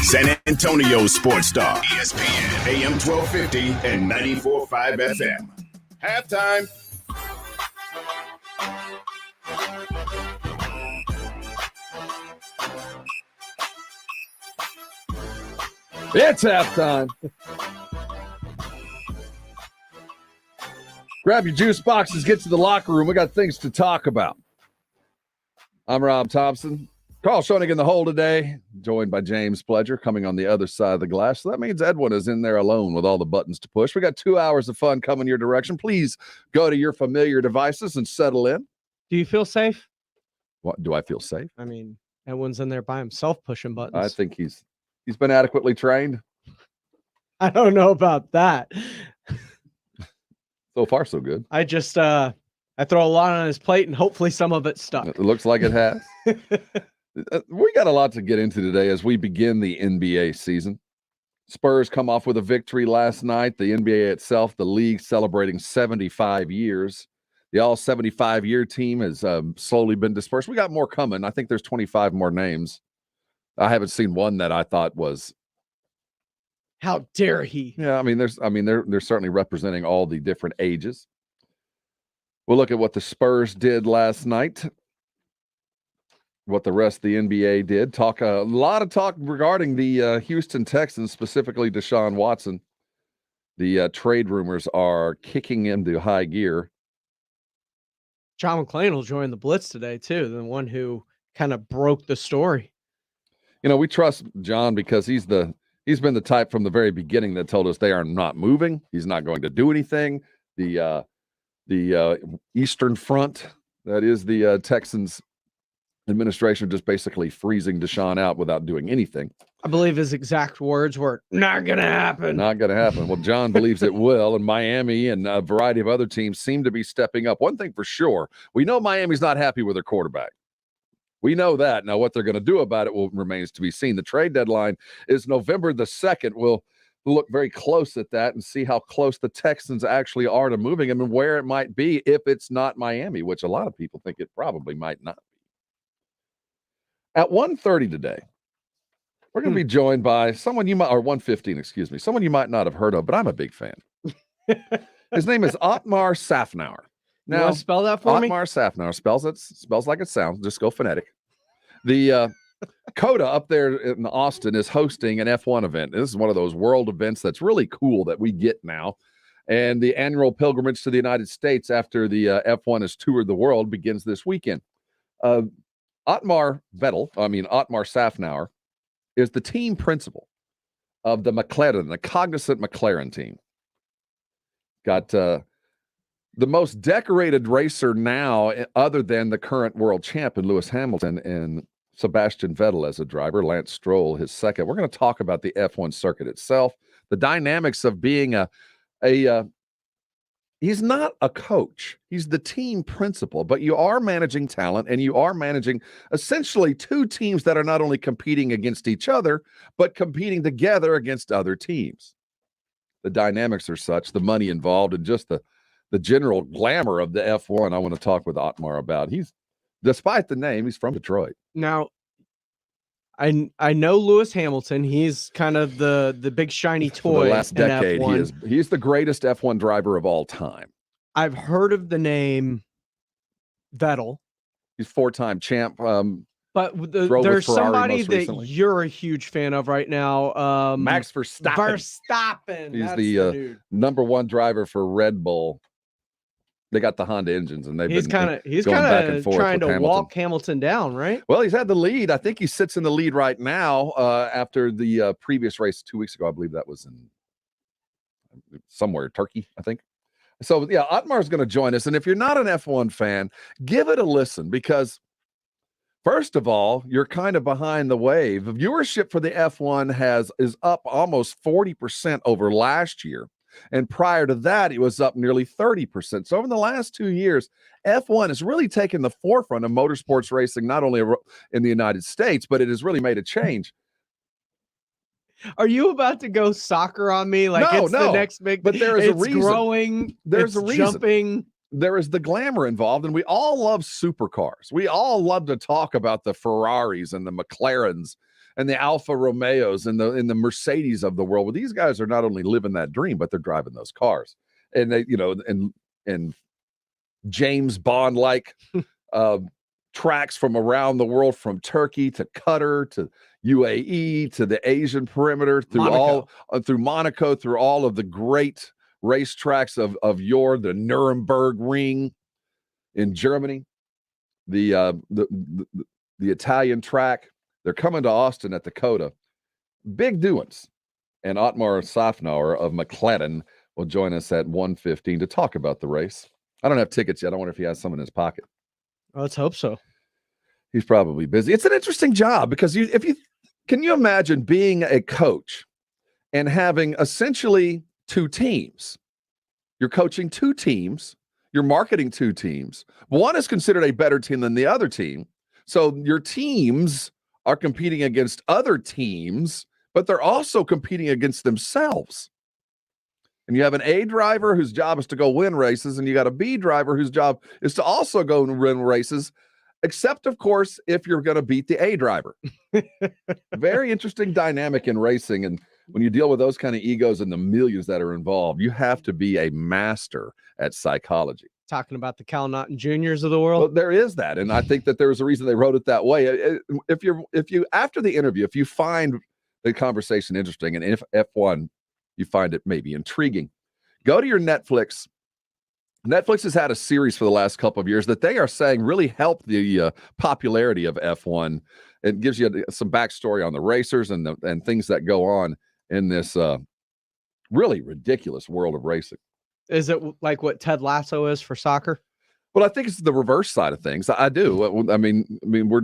San Antonio's sports star, ESPN, AM 1250 and 94.5 FM. Halftime. It's halftime. Grab your juice boxes, get to the locker room. We got things to talk about. I'm Rob Thompson. Carl Schoening in the hole today, joined by James Pledger coming on the other side of the glass. So that means Edwin is in there alone with all the buttons to push. We got 2 hours of fun coming your direction. Please go to your familiar devices and settle in. Do you feel safe? What, do I feel safe? I mean, Edwin's in there by himself pushing buttons. I think he's been adequately trained. I don't know about that. So far, so good. I just I throw a lot on his plate and hopefully some of it stuck. It looks like it has. We got a lot to get into today as we begin the NBA season. Spurs come off with a victory last night. The NBA itself, the league celebrating 75 years. The all 75-year team has slowly been dispersed. We got more coming. I think there's 25 more names. I haven't seen one that I thought was. How dare he? Yeah, they're certainly representing all the different ages. We'll look at what the Spurs did last night, what the rest of the NBA did. Talk a lot of talk regarding the Houston Texans, specifically Deshaun Watson. The trade rumors are kicking into high gear. John McClain will join the Blitz today, too, the one who kind of broke the story. You know, we trust John because he's been the type from the very beginning that told us they are not moving. He's not going to do anything. The Eastern Front, that is the Texans administration, just basically freezing Deshaun out without doing anything. I believe his exact words were, not going to happen. Not going to happen. Well, John believes it will, and Miami and a variety of other teams seem to be stepping up. One thing for sure, we know Miami's not happy with their quarterback. We know that. Now, what they're going to do about it remains to be seen. The trade deadline is November the 2nd. We'll look very close at that and see how close the Texans actually are to moving him and where it might be if it's not Miami, which a lot of people think it probably might not be. At 1:30 today, we're going to be joined by someone you might, or 1:15, excuse me, someone you might not have heard of, but I'm a big fan. His name is Ottmar Sofner. Now, you want to spell that for me? Ottmar Zafner spells like it sounds. Just go phonetic. The Coda up there in Austin is hosting an F1 event. This is one of those world events that's really cool that we get now. And the annual pilgrimage to the United States after the F1 has toured the world begins this weekend. Ottmar Sofner is the team principal of the Cognizant McLaren team. Got the most decorated racer now, other than the current world champion, Lewis Hamilton, and Sebastian Vettel as a driver, Lance Stroll, his second. We're going to talk about the F1 circuit itself, the dynamics of being he's not a coach. He's the team principal, but you are managing talent and you are managing essentially two teams that are not only competing against each other, but competing together against other teams. The dynamics are such, the money involved, and just the general glamour of the F1 I want to talk with Ottmar about. Despite the name, he's from Detroit. Now, I know Lewis Hamilton. He's kind of the big shiny toy. For the last decade, he's the greatest F1 driver of all time. I've heard of the name Vettel. He's four-time champ. But there's somebody that recently. You're a huge fan of right now. Max Verstappen. He's the number one driver for Red Bull. They got the Honda engines, and he's kind of trying to walk Hamilton down, right? Well, he's had the lead. I think he sits in the lead right now after the previous race 2 weeks ago. I believe that was in somewhere, Turkey, I think. So, yeah, Ottmar's going to join us. And if you're not an F1 fan, give it a listen because, first of all, you're kind of behind the wave. The viewership for the F1 is up almost 40% over last year. And prior to that, it was up nearly 30%. So over the last 2 years, F1 has really taken the forefront of motorsports racing, not only in the United States, but it has really made a change. Are you about to go soccer on me? Like no, the next big, but there is a reason. Growing, there's a reason. Jumping. There is the glamour involved, and we all love supercars. We all love to talk about the Ferraris and the McLarens and the Alfa Romeos and the Mercedes of the world. Well, these guys are not only living that dream, but they're driving those cars. And they, and James Bond like tracks from around the world, from Turkey to Qatar to UAE to the Asian perimeter, through Monaco, through all of the great racetracks of yore, the Nuremberg Ring in Germany, the Italian track. They're coming to Austin at the Coda. Big doings. And Ottmar Sofner of McLaren will join us at 1:15 to talk about the race. I don't have tickets yet. I wonder if he has some in his pocket. Let's hope so. He's probably busy. It's an interesting job because can you imagine being a coach and having essentially two teams? You're coaching two teams. You're marketing two teams. One is considered a better team than the other team. So your teams are competing against other teams, but they're also competing against themselves. And you have an A driver whose job is to go win races, and you got a B driver whose job is to also go and win races, except, of course, if you're going to beat the A driver. Very interesting dynamic in racing. And when you deal with those kind of egos and the millions that are involved, you have to be a master at psychology. Talking about the Cal Naughton Juniors of the world. Well, there is that. And I think that there was a reason they wrote it that way. If you after the interview, if you find the conversation interesting, and if F1, you find it maybe intriguing, go to your Netflix. Netflix has had a series for the last couple of years that they are saying really helped the popularity of F1. It gives you some backstory on the racers and things that go on in this really ridiculous world of racing. Is it like what Ted Lasso is for soccer? Well, I think it's the reverse side of things. I do. I mean, we're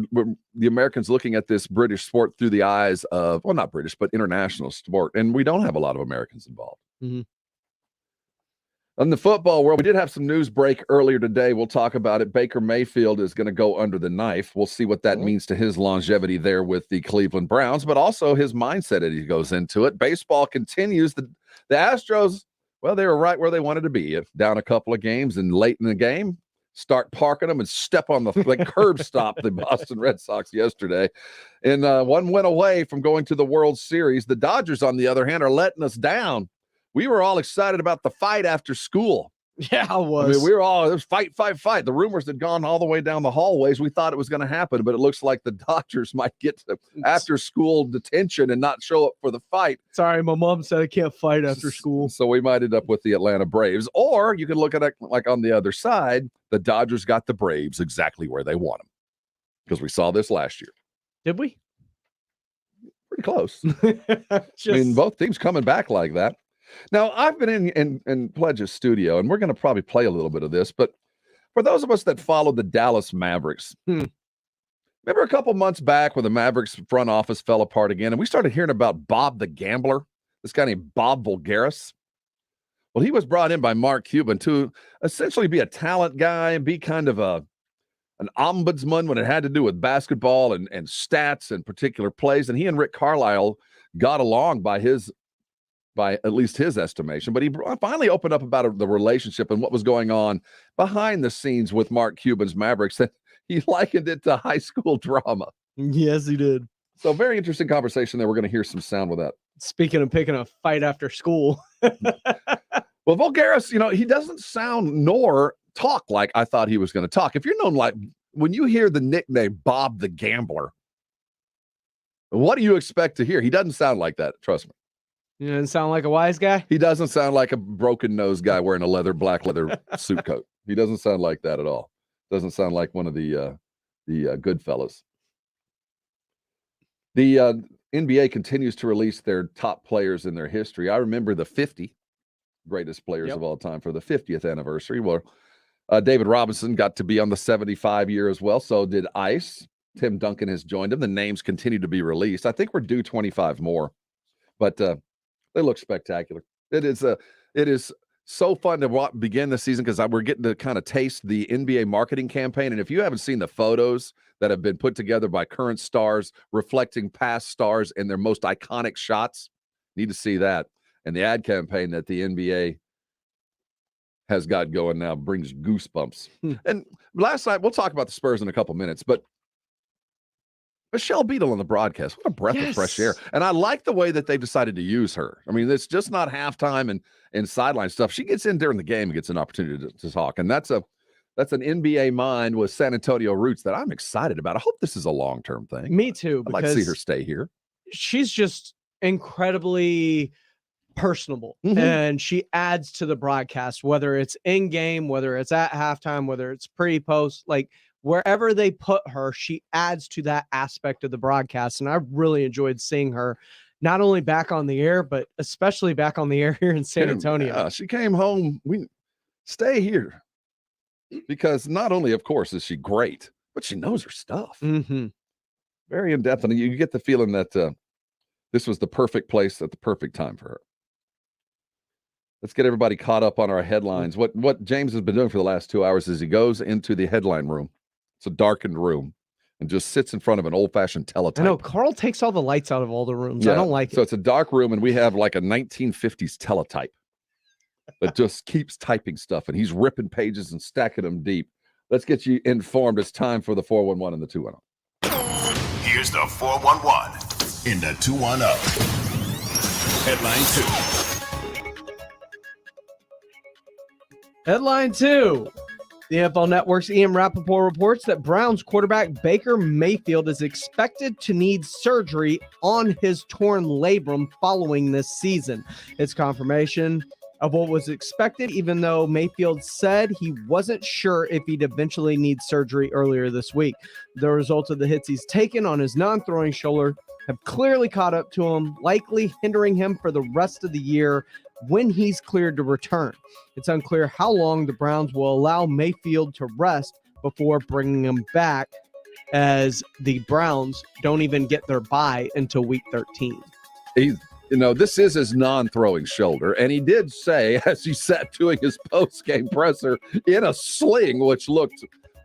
the Americans looking at this British sport through the eyes of, well, not British, but international sport, and we don't have a lot of Americans involved. Mm-hmm. In the football world, we did have some news break earlier today. We'll talk about it. Baker Mayfield is going to go under the knife. We'll see what that means to his longevity there with the Cleveland Browns, but also his mindset as he goes into it. Baseball continues. The Astros, well, they were right where they wanted to be. If down a couple of games and late in the game, start parking them and step on the curb stop the Boston Red Sox yesterday. And one went away from going to the World Series. The Dodgers, on the other hand, are letting us down. We were all excited about the fight after school. Yeah, I was. I mean, we were all, it was fight. The rumors had gone all the way down the hallways. We thought it was going to happen, but it looks like the Dodgers might get to after school detention and not show up for the fight. Sorry, my mom said I can't fight after school. So we might end up with the Atlanta Braves. Or you can look at it like on the other side, the Dodgers got the Braves exactly where they want them. Because we saw this last year. Did we? Pretty close. I mean, both teams coming back like that. Now, I've been in Pledge's studio, and we're going to probably play a little bit of this, but for those of us that followed the Dallas Mavericks, remember a couple months back when the Mavericks front office fell apart again, and we started hearing about Bob the Gambler, this guy named Bob Voulgaris? Well, he was brought in by Mark Cuban to essentially be a talent guy and be kind of an ombudsman when it had to do with basketball and stats and particular plays, and he and Rick Carlisle got along by at least his estimation, but he finally opened up about the relationship and what was going on behind the scenes with Mark Cuban's Mavericks, and he likened it to high school drama. Yes, he did. So very interesting conversation there. We're going to hear some sound with that. Speaking of picking a fight after school. Well, Voulgaris, he doesn't sound nor talk like I thought he was going to talk. If you're known like, when you hear the nickname Bob the Gambler, what do you expect to hear? He doesn't sound like that, trust me. He doesn't sound like a wise guy? He doesn't sound like a broken-nosed guy wearing a black leather suit coat. He doesn't sound like that at all. Doesn't sound like one of the good fellas. The NBA continues to release their top players in their history. I remember the 50 greatest players of all time for the 50th anniversary. Well, David Robinson got to be on the 75 year as well. So did Ice. Tim Duncan has joined him. The names continue to be released. I think we're due 25 more. But they look spectacular. It is so fun to begin the season because we're getting to kind of taste the NBA marketing campaign. And if you haven't seen the photos that have been put together by current stars reflecting past stars and their most iconic shots, need to see that. And the ad campaign that the NBA has got going now brings goosebumps. And last night, we'll talk about the Spurs in a couple minutes, but Michelle Beadle on the broadcast. What a breath of fresh air. And I like the way that they've decided to use her. I mean, it's just not halftime and sideline stuff. She gets in during the game and gets an opportunity to talk. And that's an NBA mind with San Antonio roots that I'm excited about. I hope this is a long-term thing. Me too. I'd like to see her stay here. She's just incredibly personable, and she adds to the broadcast, whether it's in game, whether it's at halftime, whether it's pre-post, like wherever they put her, she adds to that aspect of the broadcast. And I really enjoyed seeing her not only back on the air, but especially back on the air here in San Antonio. Yeah, she came home. We stay here because not only, of course, is she great, but she knows her stuff. Very in-depth. And you get the feeling that this was the perfect place at the perfect time for her. Let's get everybody caught up on our headlines. What James has been doing for the last 2 hours is he goes into the headline room. It's a darkened room and just sits in front of an old-fashioned teletype. I know, Carl takes all the lights out of all the rooms. Yeah, I don't like it. So it's a dark room, and we have like a 1950s teletype that just keeps typing stuff, and he's ripping pages and stacking them deep. Let's get you informed. It's time for the 411 and the 210. Here's the 411 in the 210. Headline 2. Headline 2. The NFL Network's Ian Rappaport reports that Browns quarterback Baker Mayfield is expected to need surgery on his torn labrum following this season. It's confirmation of what was expected, even though Mayfield said he wasn't sure if he'd eventually need surgery earlier this week. The results of the hits he's taken on his non-throwing shoulder have clearly caught up to him, likely hindering him for the rest of the year when he's cleared to return. It's unclear how long the Browns will allow Mayfield to rest before bringing him back, as the Browns don't even get their bye until week 13. This is his non-throwing shoulder, and he did say, as he sat doing his post-game presser in a sling, which looked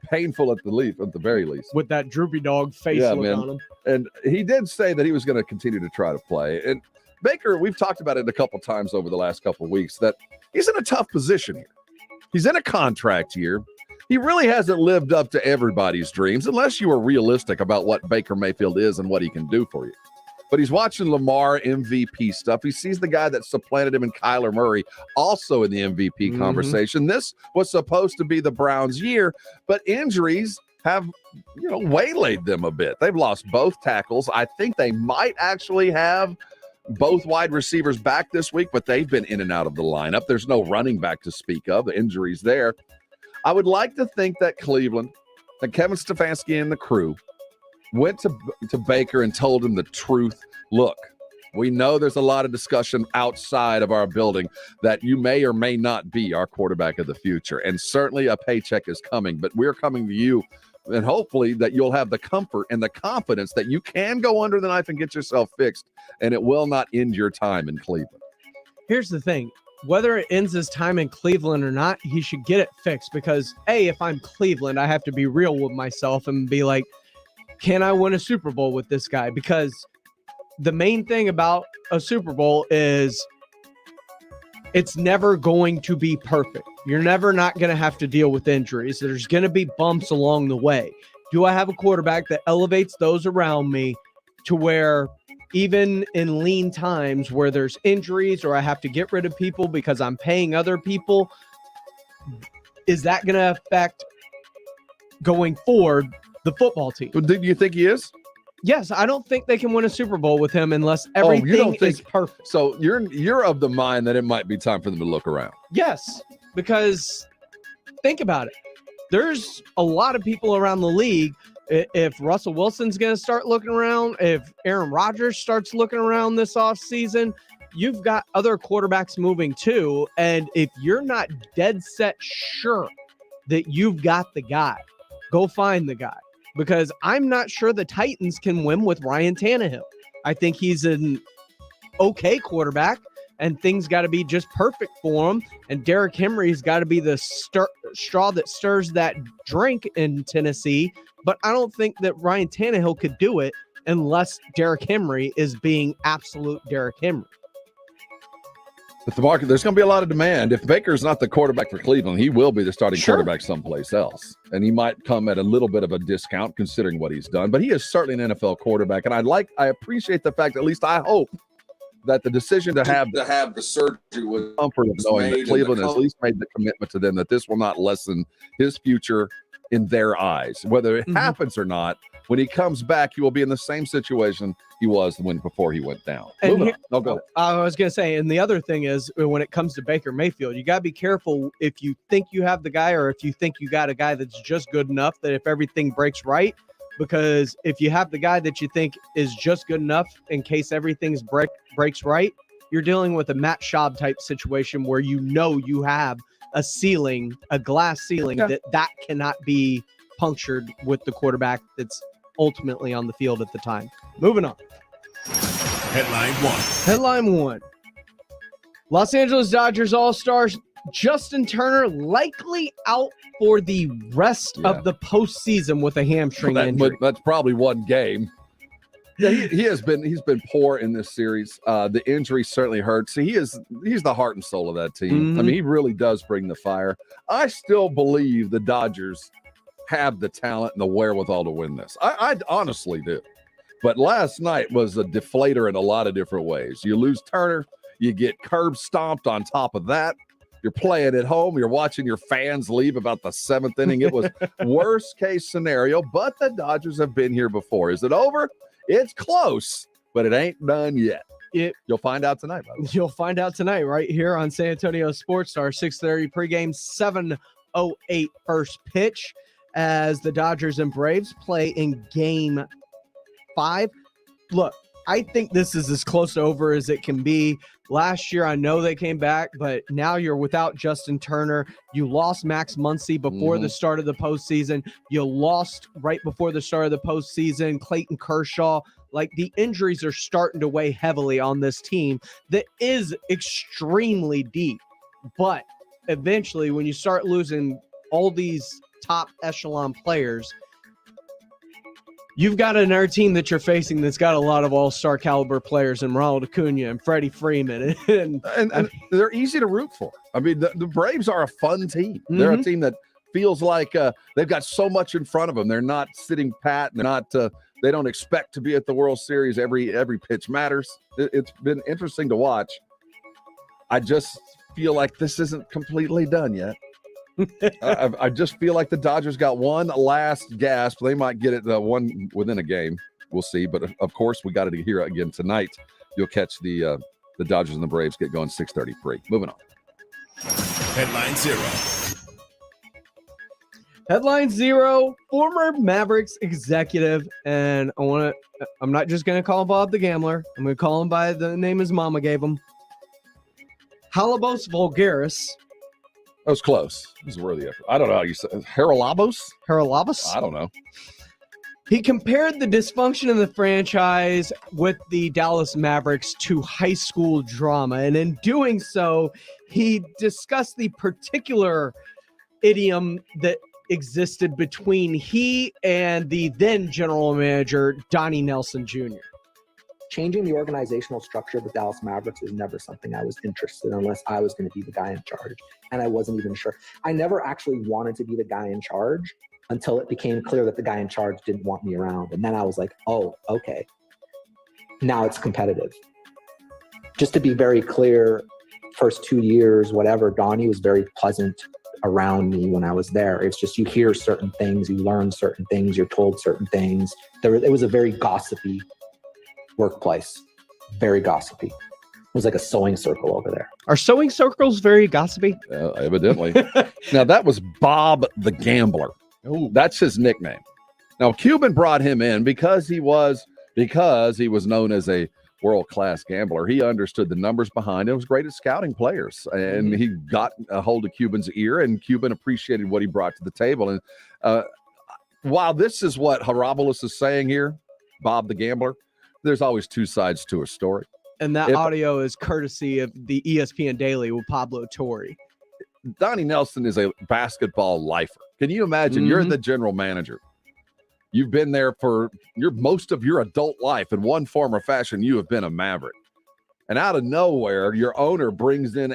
painful at the very least, with that droopy dog face look on him. And he did say that he was going to continue to try to play. And Baker, we've talked about it a couple times over the last couple of weeks, that he's in a tough position here. He's in a contract year. He really hasn't lived up to everybody's dreams, unless you are realistic about what Baker Mayfield is and what he can do for you. But he's watching Lamar MVP stuff. He sees the guy that supplanted him in Kyler Murray, also in the MVP conversation. This was supposed to be the Browns' year, but injuries have, waylaid them a bit. They've lost both tackles. I think they might actually have both wide receivers back this week, but they've been in and out of the lineup. There's no running back to speak of. The injuries there. I would like to think that Cleveland, that Kevin Stefanski and the crew went to Baker and told him the truth. Look, we know there's a lot of discussion outside of our building that you may or may not be our quarterback of the future. And certainly a paycheck is coming, but we're coming to you, and hopefully that you'll have the comfort and the confidence that you can go under the knife and get yourself fixed, and it will not end your time in Cleveland. Here's the thing. Whether it ends his time in Cleveland or not, he should get it fixed, because, if I'm Cleveland, I have to be real with myself and be like, can I win a Super Bowl with this guy? Because the main thing about a Super Bowl is it's never going to be perfect. You're never not going to have to deal with injuries. There's going to be bumps along the way. Do I have a quarterback that elevates those around me to where even in lean times where there's injuries or I have to get rid of people because I'm paying other people, is that going to affect going forward the football team? Do you think he is? Yes, I don't think they can win a Super Bowl with him unless everything is perfect. So you're of the mind that it might be time for them to look around. Yes, because think about it. There's a lot of people around the league. If Russell Wilson's going to start looking around, if Aaron Rodgers starts looking around this offseason, you've got other quarterbacks moving too. And if you're not dead set sure that you've got the guy, go find the guy. Because I'm not sure the Titans can win with Ryan Tannehill. I think he's an okay quarterback, and things got to be just perfect for him. And Derrick Henry's got to be the straw that stirs that drink in Tennessee. But I don't think that Ryan Tannehill could do it unless Derrick Henry is being absolute Derrick Henry. But the market, there's going to be a lot of demand. If Baker's not the quarterback for Cleveland, he will be the starting quarterback someplace else. And he might come at a little bit of a discount considering what he's done. But he is certainly an NFL quarterback. And I appreciate the fact, at least I hope, that the decision to have the surgery was comfort of knowing that Cleveland has at least made the commitment to them that this will not lessen his future in their eyes. Whether it happens or not, when he comes back, he will be in the same situation he was before he went down. And go ahead. I was going to say, and the other thing is, when it comes to Baker Mayfield, you got to be careful if you think you have the guy or if you think you got a guy that's just good enough that if everything breaks right, because if you have the guy that you think is just good enough in case everything's breaks right, you're dealing with a Matt Schaub type situation where you have a ceiling, a glass ceiling that cannot be punctured with the quarterback that's ultimately on the field at the time. Moving on. Headline one. Los Angeles Dodgers All-Star Justin Turner likely out for the rest of the postseason with a hamstring injury. But that's probably one game. Yeah, he's been poor in this series. The injury certainly hurts. See, he's the heart and soul of that team. I mean, he really does bring the fire. I still believe the Dodgers have the talent and the wherewithal to win this. I honestly do. But last night was a deflator in a lot of different ways. You lose Turner, you get curb stomped on top of that. You're playing at home. You're watching your fans leave about the seventh inning. It was worst case scenario, but the Dodgers have been here before. Is it over? It's close, but it ain't done yet. You'll find out tonight. You'll find out tonight right here on San Antonio Sports Star, 6:30 pregame, 7:08 first pitch as the Dodgers and Braves play in Game 5. Look, I think this is as close to over as it can be. Last year, I know they came back, but now you're without Justin Turner. You lost Max Muncy before the start of the postseason. You lost right before the start of the postseason Clayton Kershaw. Like, the injuries are starting to weigh heavily on this team that is extremely deep. But eventually, when you start losing all these top echelon players, you've got another team that you're facing that's got a lot of all-star caliber players in Ronald Acuna and Freddie Freeman. And they're easy to root for. I mean, the Braves are a fun team. They're a team that feels like they've got so much in front of them. They're not sitting pat. They're not. They don't expect to be at the World Series. Every pitch matters. It's been interesting to watch. I just feel like this isn't completely done yet. I just feel like the Dodgers got one last gasp. They might get it one within a game. We'll see. But of course, we got it here again tonight. You'll catch the Dodgers and the Braves get going 6:30 free. Moving on. Headline zero, former Mavericks executive, and I'm not just going to call him Bob the Gambler. I'm going to call him by the name his mama gave him. Halabos Vulgaris. That was close. It was worthy effort. I don't know how you say it. Haralabos? I don't know. He compared the dysfunction in the franchise with the Dallas Mavericks to high school drama. And in doing so, he discussed the particular idiom that existed between he and the then general manager, Donnie Nelson Jr. Changing the organizational structure of the Dallas Mavericks was never something I was interested in unless I was going to be the guy in charge. And I wasn't even sure. I never actually wanted to be the guy in charge until it became clear that the guy in charge didn't want me around. And then I was like, oh, okay. Now it's competitive. Just to be very clear, first 2 years, whatever, Donnie was very pleasant around me when I was there. It's just you hear certain things, you learn certain things, you're told certain things. It was a very gossipy workplace. Very gossipy. It was like a sewing circle over there. Are sewing circles very gossipy? Evidently. Now, that was Bob the Gambler. Ooh. That's his nickname. Now, Cuban brought him in because he was known as a world-class gambler. He understood the numbers behind it. He was great at scouting players, and he got a hold of Cuban's ear, and Cuban appreciated what he brought to the table. And while this is what Harabolis is saying here, Bob the Gambler, there's always two sides to a story. And that audio is courtesy of the ESPN Daily with Pablo Torre. Donnie Nelson is a basketball lifer. Can you imagine? You're the general manager. You've been there for most of your adult life. In one form or fashion, you have been a Maverick. and out of nowhere, your owner brings in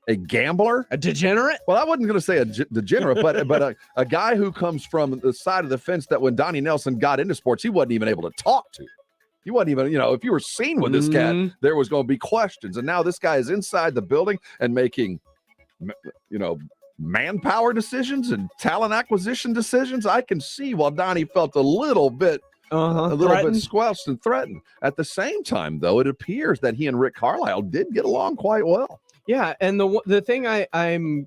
a gambler, a degenerate. Well, I wasn't going to say a degenerate, but a guy who comes from the side of the fence that when Donnie Nelson got into sports, he wasn't even able to talk to. He wasn't even, if you were seen with this cat, there was going to be questions. And now this guy is inside the building and making, manpower decisions and talent acquisition decisions. I can see while Donnie felt a little bit squelched and threatened. At the same time, though, it appears that he and Rick Carlisle did get along quite well. Yeah, and the thing I'm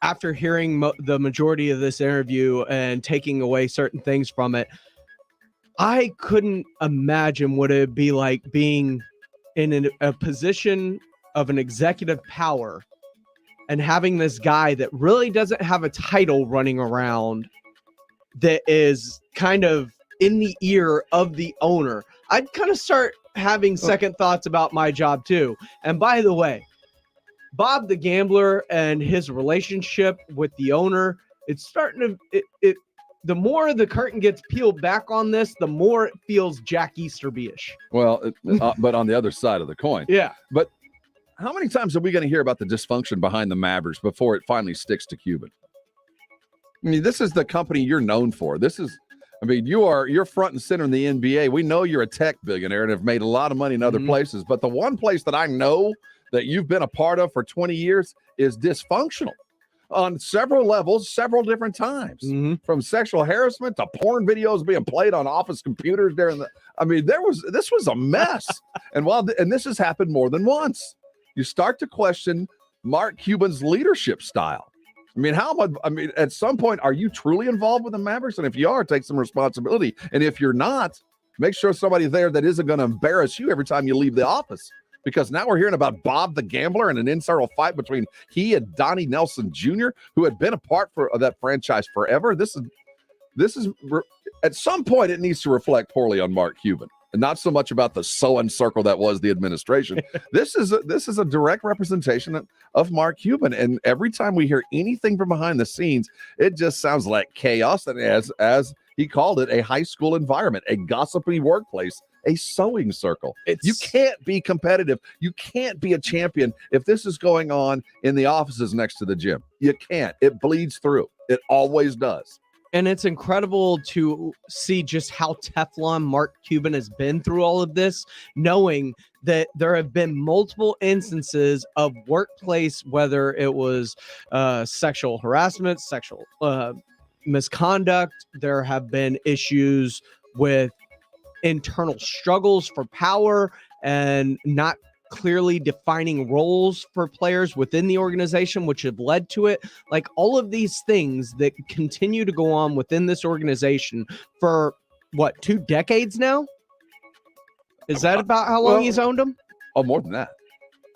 after hearing the majority of this interview and taking away certain things from it, I couldn't imagine what it'd be like being in a position of an executive power and having this guy that really doesn't have a title running around that is kind of in the ear of the owner. I'd kind of start having second thoughts about my job too. And by the way, Bob the Gambler and his relationship with the owner, it's starting to the more the curtain gets peeled back on this, the more it feels Jack Easterby-ish. Well, but on the other side of the coin. Yeah. But how many times are we going to hear about the dysfunction behind the Mavericks before it finally sticks to Cuban? I mean, this is the company you're known for. You're front and center in the NBA. We know you're a tech billionaire and have made a lot of money in other places. But the one place that I know that you've been a part of for 20 years is dysfunctional on several levels, several different times, from sexual harassment to porn videos being played on office computers this was a mess. and this has happened more than once. You start to question Mark Cuban's leadership style. At some point, are you truly involved with the Mavericks? And if you are, take some responsibility. And if you're not, make sure somebody's there that isn't going to embarrass you every time you leave the office. Because now we're hearing about Bob the Gambler and an internal fight between he and Donnie Nelson Jr., who had been a part of that franchise forever. This is at some point it needs to reflect poorly on Mark Cuban, and not so much about the sewing circle that was the administration. This is a direct representation of Mark Cuban, and every time we hear anything from behind the scenes, it just sounds like chaos. And as he called it, a high school environment, a gossipy workplace, a sewing circle. You can't be competitive. You can't be a champion if this is going on in the offices next to the gym. You can't. It bleeds through. It always does. And it's incredible to see just how Teflon Mark Cuban has been through all of this, knowing that there have been multiple instances of workplace, whether it was sexual harassment, sexual misconduct. There have been issues with internal struggles for power and not clearly defining roles for players within the organization, which have led to it. Like all of these things that continue to go on within this organization for 2 decades now? Is that about how long he's owned them? Oh, more than that.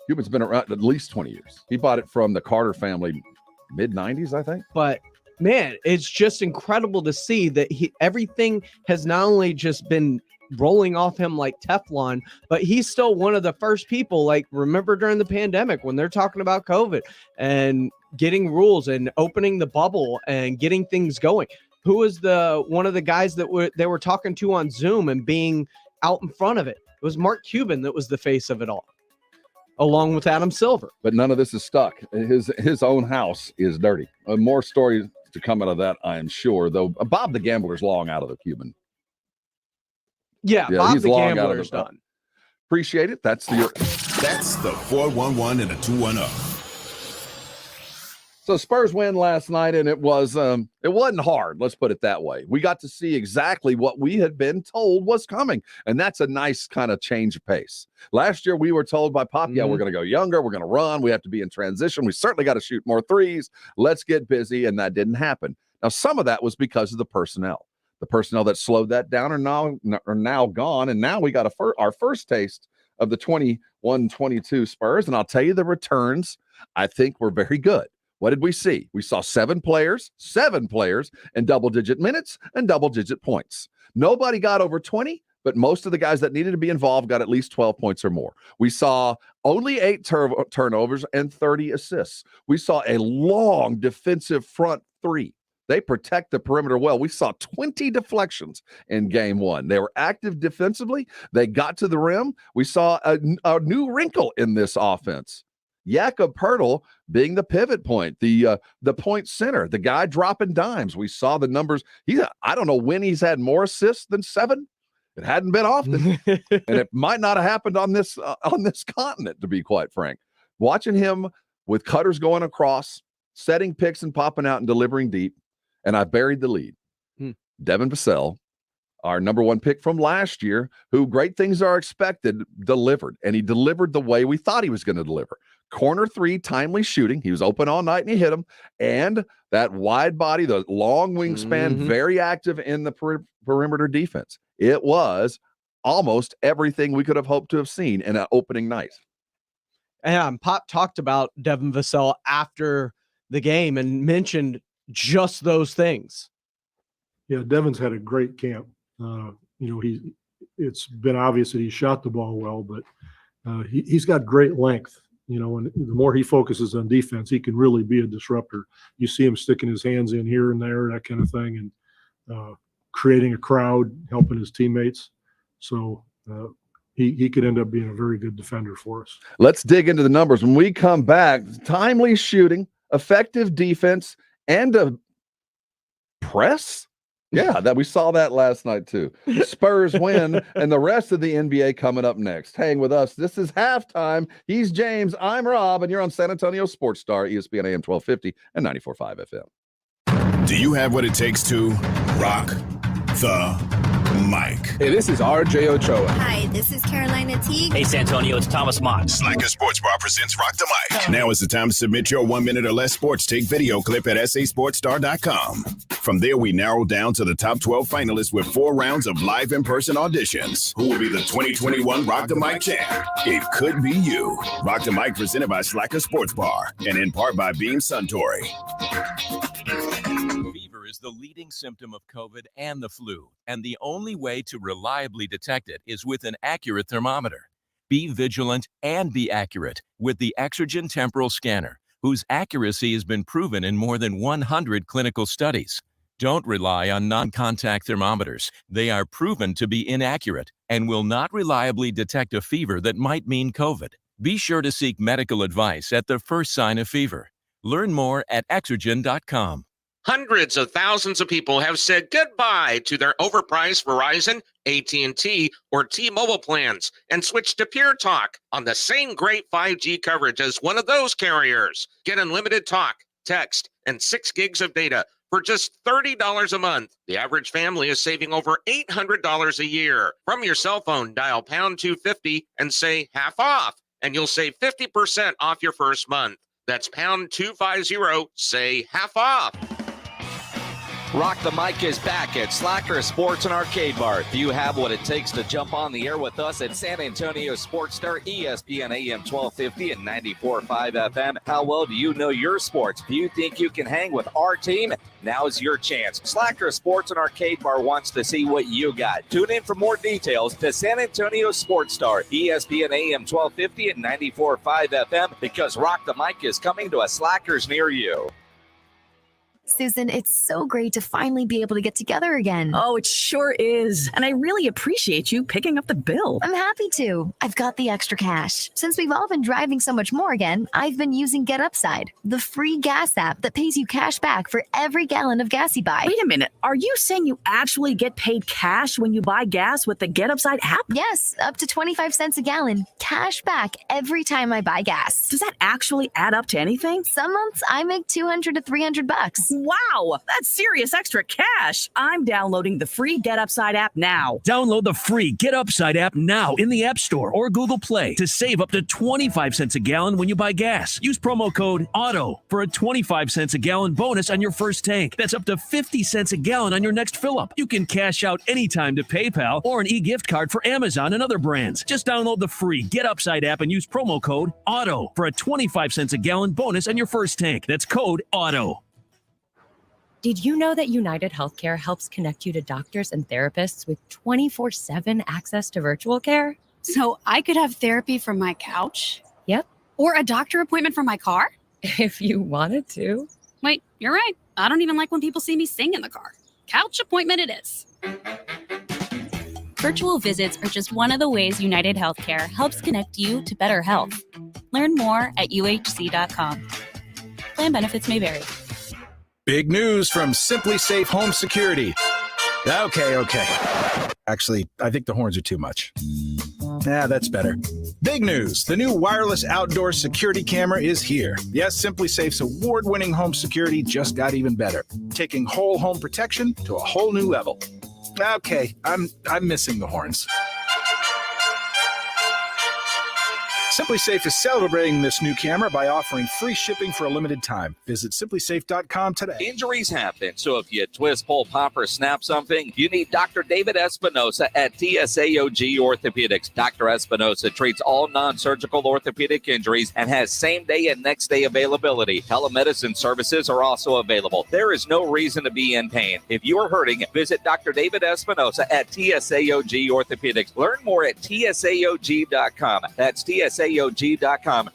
Cuban's been around at least 20 years. He bought it from the Carter family mid-90s, I think. But man, it's just incredible to see that everything has not only just been rolling off him like Teflon, but he's still one of the first people, like remember during the pandemic when they're talking about COVID and getting rules and opening the bubble and getting things going. Who was one of the guys that they were talking to on Zoom and being out in front of it? It was Mark Cuban that was the face of it all, along with Adam Silver. But none of this is stuck. His own house is dirty. More stories to come out of that, I am sure, though. Bob the Gambler's long out of the Cuban. Yeah, Bob the Gambler's done. Appreciate it. That's the 411 and a 210. So Spurs win last night, and it wasn't hard. Let's put it that way. We got to see exactly what we had been told was coming, and that's a nice kind of change of pace. Last year, we were told by Pop, we're going to go younger, we're going to run, we have to be in transition, we certainly got to shoot more threes, let's get busy, and that didn't happen. Now, some of that was because of the personnel. The personnel that slowed that down are now gone, and now we got our first taste of the 21-22 Spurs, and I'll tell you the returns, I think, were very good. What did we see? We saw seven players in double-digit minutes and double-digit points. Nobody got over 20, but most of the guys that needed to be involved got at least 12 points or more. We saw only 8 turnovers and 30 assists. We saw a long defensive front three They protect the perimeter well. We saw 20 deflections in game one. They were active defensively. They got to the rim. We saw a new wrinkle in this offense. Jakob Poeltl being the pivot point, the point center, the guy dropping dimes. We saw the numbers. I don't know when he's had more assists than 7. It hadn't been often, and it might not have happened on this continent, to be quite frank. Watching him with cutters going across, setting picks and popping out and delivering deep, and I buried the lead. Devin Vassell, our number 1 pick from last year, who great things are expected, delivered, and he delivered the way we thought he was going to deliver. Corner 3, timely shooting. He was open all night and he hit him. And that wide body, the long wingspan, very active in the perimeter defense. It was almost everything we could have hoped to have seen in an opening night. And Pop talked about Devin Vassell after the game and mentioned just those things. Yeah, Devin's had a great camp. It's been obvious that he shot the ball well, but he's got great length. And the more he focuses on defense, he can really be a disruptor. You see him sticking his hands in here and there, that kind of thing, and creating a crowd, helping his teammates. So he could end up being a very good defender for us. Let's dig into the numbers. When we come back, timely shooting, effective defense, and a press. Yeah, that we saw that last night too. Spurs win, and the rest of the NBA coming up next. Hang with us. This is halftime. He's James. I'm Rob, and you're on San Antonio Sports Star, ESPN AM 1250 and 94.5 FM. Do you have what it takes to rock the mic? Hey, this is RJ Ochoa. Hi, this is Carolina Teague. Hey, San Antonio, it's Thomas Mott. Slacker Sports Bar presents Rock the Mic. Now is the time to submit your 1 minute or less sports take video clip at sasportstar.com. From there, we narrow down to the top 12 finalists with 4 rounds of live in-person auditions. Who will be the 2021 Rock the Mic champ? It could be you. Rock the Mic presented by Slacker Sports Bar and in part by Beam Suntory. Fever is the leading symptom of COVID and the flu, and the only way to reliably detect it is with an accurate thermometer. Be vigilant and be accurate with the Exergen Temporal Scanner, whose accuracy has been proven in more than 100 clinical studies. Don't rely on non-contact thermometers. They are proven to be inaccurate and will not reliably detect a fever that might mean COVID. Be sure to seek medical advice at the first sign of fever. Learn more at Exergen.com. Hundreds of thousands of people have said goodbye to their overpriced Verizon, AT&T, or T-Mobile plans and switched to Pure Talk on the same great 5G coverage as one of those carriers. Get unlimited talk, text, and 6 gigs of data for just $30 a month. The average family is saving over $800 a year. From your cell phone, dial pound 250 and say half off, and you'll save 50% off your first month. That's pound 250, say half off. Rock the Mic is back at Slacker Sports and Arcade Bar. Do you have what it takes to jump on the air with us at San Antonio Sports Star, ESPN AM 1250 and 94.5 FM? How well do you know your sports? Do you think you can hang with our team? Now's your chance. Slacker Sports and Arcade Bar wants to see what you got. Tune in for more details to San Antonio Sports Star, ESPN AM 1250 and 94.5 FM, because Rock the Mic is coming to a Slackers near you. Susan, it's so great to finally be able to get together again. Oh, it sure is. And I really appreciate you picking up the bill. I'm happy to. I've got the extra cash. Since we've all been driving so much more again, I've been using Get Upside, the free gas app that pays you cash back for every gallon of gas you buy. Wait a minute. Are you saying you actually get paid cash when you buy gas with the Get Upside app? Yes, up to 25 cents a gallon. Cash back every time I buy gas. Does that actually add up to anything? Some months I make $200 to $300. Wow, that's serious extra cash. I'm downloading the free Get Upside app now. Download the free Get Upside app now in the App Store or Google Play to save up to 25 cents a gallon when you buy gas. Use promo code AUTO for a 25 cents a gallon bonus on your first tank. That's up to 50 cents a gallon on your next fill-up. You can cash out anytime to PayPal or an e-gift card for Amazon and other brands. Just download the free Get Upside app and use promo code AUTO for a 25 cents a gallon bonus on your first tank. That's code AUTO. Did you know that United Healthcare helps connect you to doctors and therapists with 24/7 access to virtual care? So I could have therapy from my couch? Yep. Or a doctor appointment from my car? If you wanted to. Wait, you're right. I don't even like when people see me sing in the car. Couch appointment it is. Virtual visits are just one of the ways United Healthcare helps connect you to better health. Learn more at uhc.com. Plan benefits may vary. Big news from Simply Safe Home Security. Okay. Actually, I think the horns are too much. That's better. Big news. The new wireless outdoor security camera is here. Yes, Simply Safe's award-winning home security just got even better, taking whole home protection to a whole new level. Okay, I'm missing the horns. Simply Safe is celebrating this new camera by offering free shipping for a limited time. Visit simplysafe.com today. Injuries happen, so if you twist, pull, pop, or snap something, you need Dr. David Espinosa at TSAOG Orthopedics. Dr. Espinosa treats all non-surgical orthopedic injuries and has same-day and next-day availability. Telemedicine services are also available. There is no reason to be in pain. If you are hurting, visit Dr. David Espinosa at TSAOG Orthopedics. Learn more at TSAOG.com. That's TSAOG.com,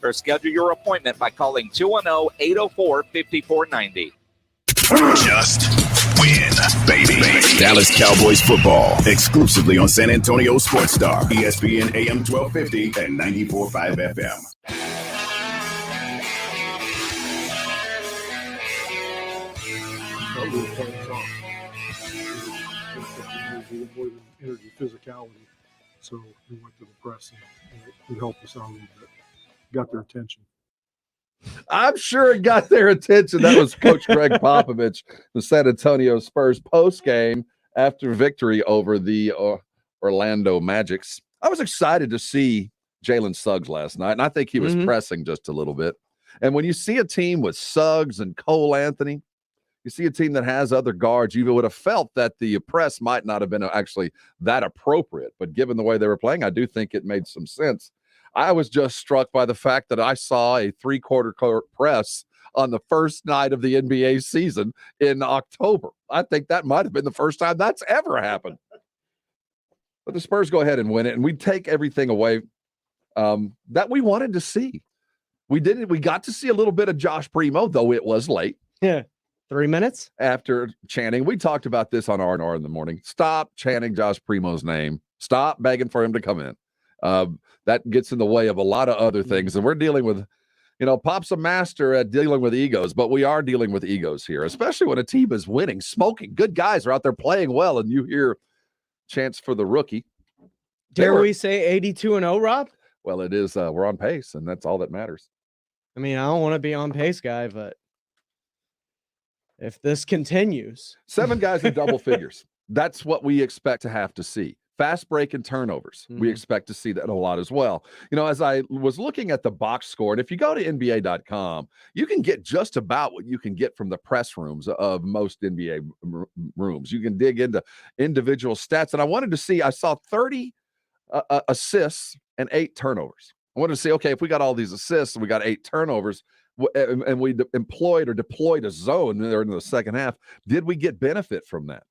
or schedule your appointment by calling 210-804-5490. Just win, baby. Dallas Cowboys football, exclusively on San Antonio Sports Star, ESPN AM 1250 and 94.5 FM. Energy, physicality. So we went to the press and it helped us out a little bit. Got their attention. I'm sure it got their attention. That was Coach Greg Popovich, the San Antonio Spurs post game after victory over the Orlando Magics. I was excited to see Jalen Suggs last night, and I think he was pressing just a little bit. And when you see a team with Suggs and Cole Anthony, you see a team that has other guards, you would have felt that the press might not have been actually that appropriate. But given the way they were playing, I do think it made some sense. I was just struck by the fact that I saw a three-quarter court press on the first night of the NBA season in October. I think that might have been the first time that's ever happened. But the Spurs go ahead and win it, and we take everything away that we wanted to see. We didn't. We got to see a little bit of Josh Primo, though it was late. Yeah. 3 minutes after chanting. We talked about this on R&R in the morning. Stop chanting Josh Primo's name. Stop begging for him to come in. That gets in the way of a lot of other things. And we're dealing with, Pop's a master at dealing with egos, but we are dealing with egos here, especially when a team is winning, smoking. Good guys are out there playing well, and you hear chants for the rookie. Dare we say 82-0, Rob? Well, it is. We're on pace, and that's all that matters. I mean, I don't want to be on pace, guy, but if this continues. 7 guys in double figures. That's what we expect to have to see. Fast break and turnovers. We expect to see that a lot as well. As I was looking at the box score, and if you go to NBA.com, you can get just about what you can get from the press rooms of most NBA rooms. You can dig into individual stats. And I saw 30 assists and 8 turnovers. I wanted to see, okay, if we got all these assists and we got 8 turnovers, and we employed or deployed a zone there in the second half, did we get benefit from that?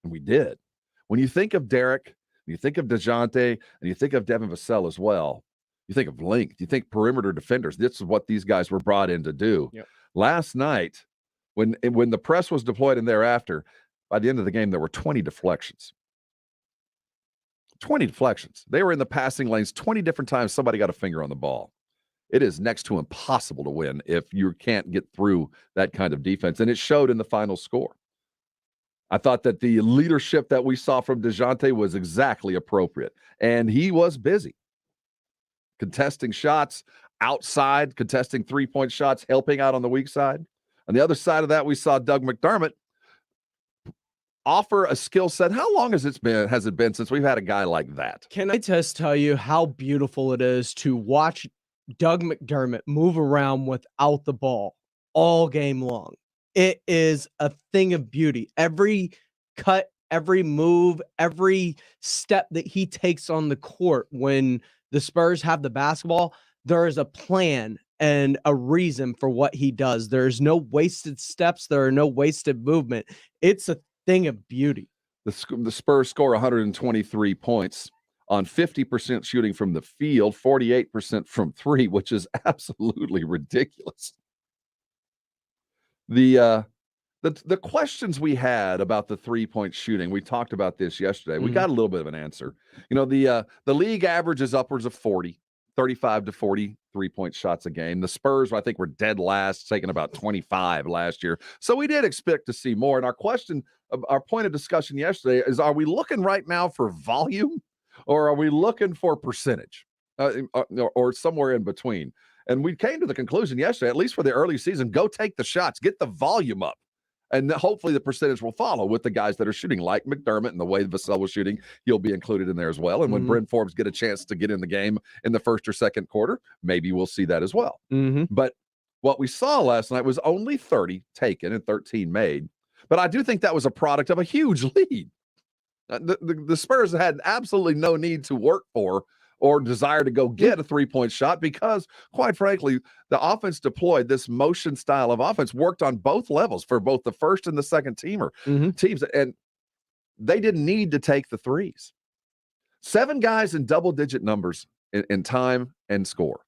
And we did. When you think of Derek, you think of DeJounte, and you think of Devin Vassell as well, you think of length, you think perimeter defenders. This is what these guys were brought in to do. Yep. Last night, when the press was deployed and thereafter, by the end of the game, there were 20 deflections. 20 deflections. They were in the passing lanes 20 different times. Somebody got a finger on the ball. It is next to impossible to win if you can't get through that kind of defense. And it showed in the final score. I thought that the leadership that we saw from DeJounte was exactly appropriate. And he was busy contesting shots outside, contesting three-point shots, helping out on the weak side. On the other side of that, we saw Doug McDermott offer a skill set. How long has it been since we've had a guy like that? Can I just tell you how beautiful it is to watch Doug McDermott move around without the ball all game long? It is a thing of beauty. Every cut, every move, every step that he takes on the court when the Spurs have the basketball, there is a plan and a reason for what he does. There's no wasted steps. There are no wasted movement. It's a thing of beauty. The Spurs score 123 points on 50% shooting from the field, 48% from three, which is absolutely ridiculous. The the questions we had about the 3-point shooting, we talked about this yesterday. We got a little bit of an answer. You know, the league average is upwards of 35 to 40 3-point shots a game. The Spurs, I think, were dead last, taking about 25 last year. So we did expect to see more. And our point of discussion yesterday is, are we looking right now for volume, or are we looking for percentage, or somewhere in between? And we came to the conclusion yesterday, at least for the early season, go take the shots, get the volume up. And hopefully the percentage will follow with the guys that are shooting, like McDermott, and the way Vassell was shooting, he'll be included in there as well. And when Bryn Forbes get a chance to get in the game in the first or second quarter, maybe we'll see that as well. But what we saw last night was only 30 taken and 13 made. But I do think that was a product of a huge lead. The Spurs had absolutely no need to work for or desire to go get a 3-point shot because, quite frankly, the offense deployed, this motion style of offense worked on both levels for both the first and the second teams, and they didn't need to take the threes. 7 guys in double-digit numbers in time and score.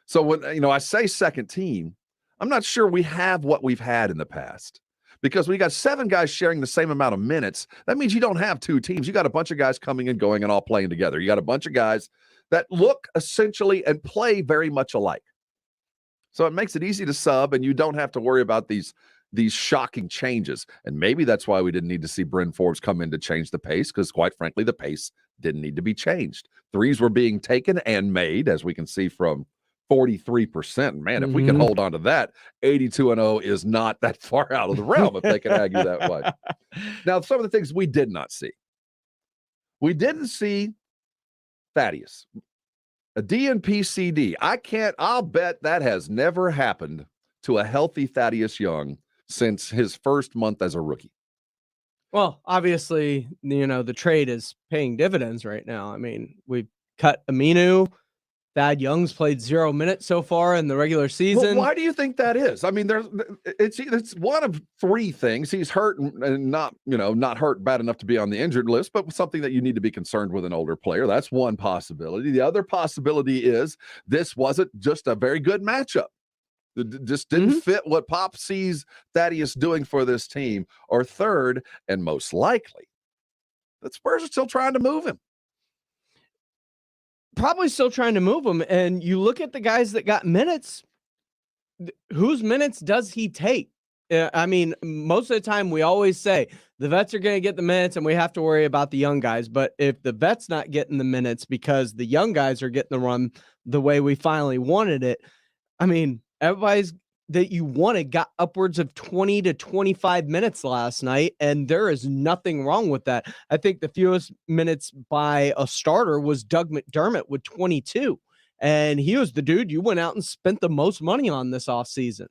So when I say second team, I'm not sure we have what we've had in the past. Because we got 7 guys sharing the same amount of minutes. That means you don't have 2 teams. You got a bunch of guys coming and going and all playing together. You got a bunch of guys that look essentially and play very much alike. So it makes it easy to sub, and you don't have to worry about these shocking changes. And maybe that's why we didn't need to see Bryn Forbes come in to change the pace, because quite frankly, the pace didn't need to be changed. Threes were being taken and made, as we can see from 43%. Man, if we can hold on to that, 82-0 is not that far out of the realm if they can argue that way. Now, some of the things we did not see. We didn't see Thaddeus, a DNP CD. I'll bet that has never happened to a healthy Thaddeus Young since his first month as a rookie. Well, obviously, the trade is paying dividends right now. I mean, we cut Aminu. Thad Young's played 0 minutes so far in the regular season. Well, why do you think that is? I mean, it's one of 3 things. He's hurt and not hurt bad enough to be on the injured list, but something that you need to be concerned with an older player. That's one possibility. The other possibility is this wasn't just a very good matchup. It just didn't fit what Pop sees Thaddeus doing for this team. Or third, and most likely, the Spurs are still trying to move him. Probably still trying to move him. And you look at the guys that got minutes, whose minutes does he take? I mean, most of the time we always say the vets are going to get the minutes and we have to worry about the young guys. But if the vet's not getting the minutes because the young guys are getting the run the way we finally wanted it, I mean, everybody's that you wanted got upwards of 20 to 25 minutes last night, and there is nothing wrong with that. I think the fewest minutes by a starter was Doug McDermott with 22, and he was the dude you went out and spent the most money on this offseason.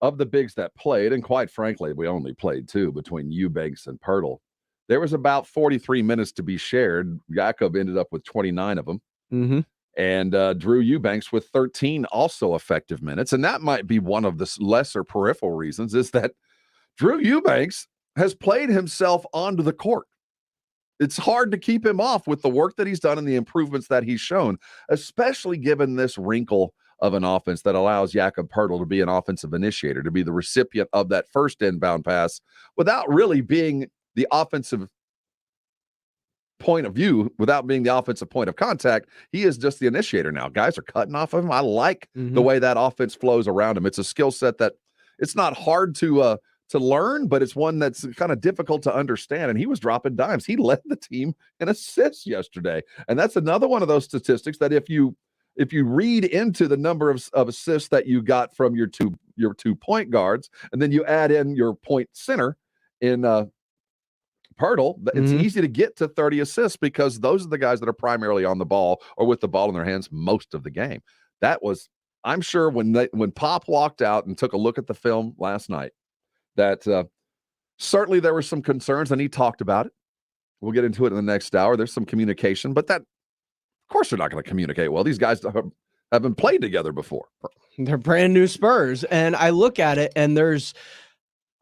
Of the bigs that played, and quite frankly, we only played 2 between Eubanks and Pirtle, there was about 43 minutes to be shared. Jakob ended up with 29 of them. And Drew Eubanks with 13 also effective minutes. And that might be one of the lesser peripheral reasons, is that Drew Eubanks has played himself onto the court. It's hard to keep him off with the work that he's done and the improvements that he's shown, especially given this wrinkle of an offense that allows Jakob Pirtle to be an offensive initiator, to be the recipient of that first inbound pass without really being the offensive point of view, without being the offensive point of contact. He is just the initiator now. Guys are cutting off of him. I like the way that offense flows around him. It's a skill set that it's not hard to learn, but it's one that's kind of difficult to understand. And he was dropping dimes. He led the team in assists yesterday. And that's another one of those statistics that if you read into the number of assists that you got from your two point guards, and then you add in your point center in Pirtle, it's easy to get to 30 assists because those are the guys that are primarily on the ball or with the ball in their hands most of the game. That was, I'm sure when Pop walked out and took a look at the film last night, that certainly there were some concerns, and he talked about it. We'll get into it in the next hour. There's some communication, but that, of course, they're not going to communicate well. These guys haven't played together before. They're brand new Spurs. And I look at it, and there's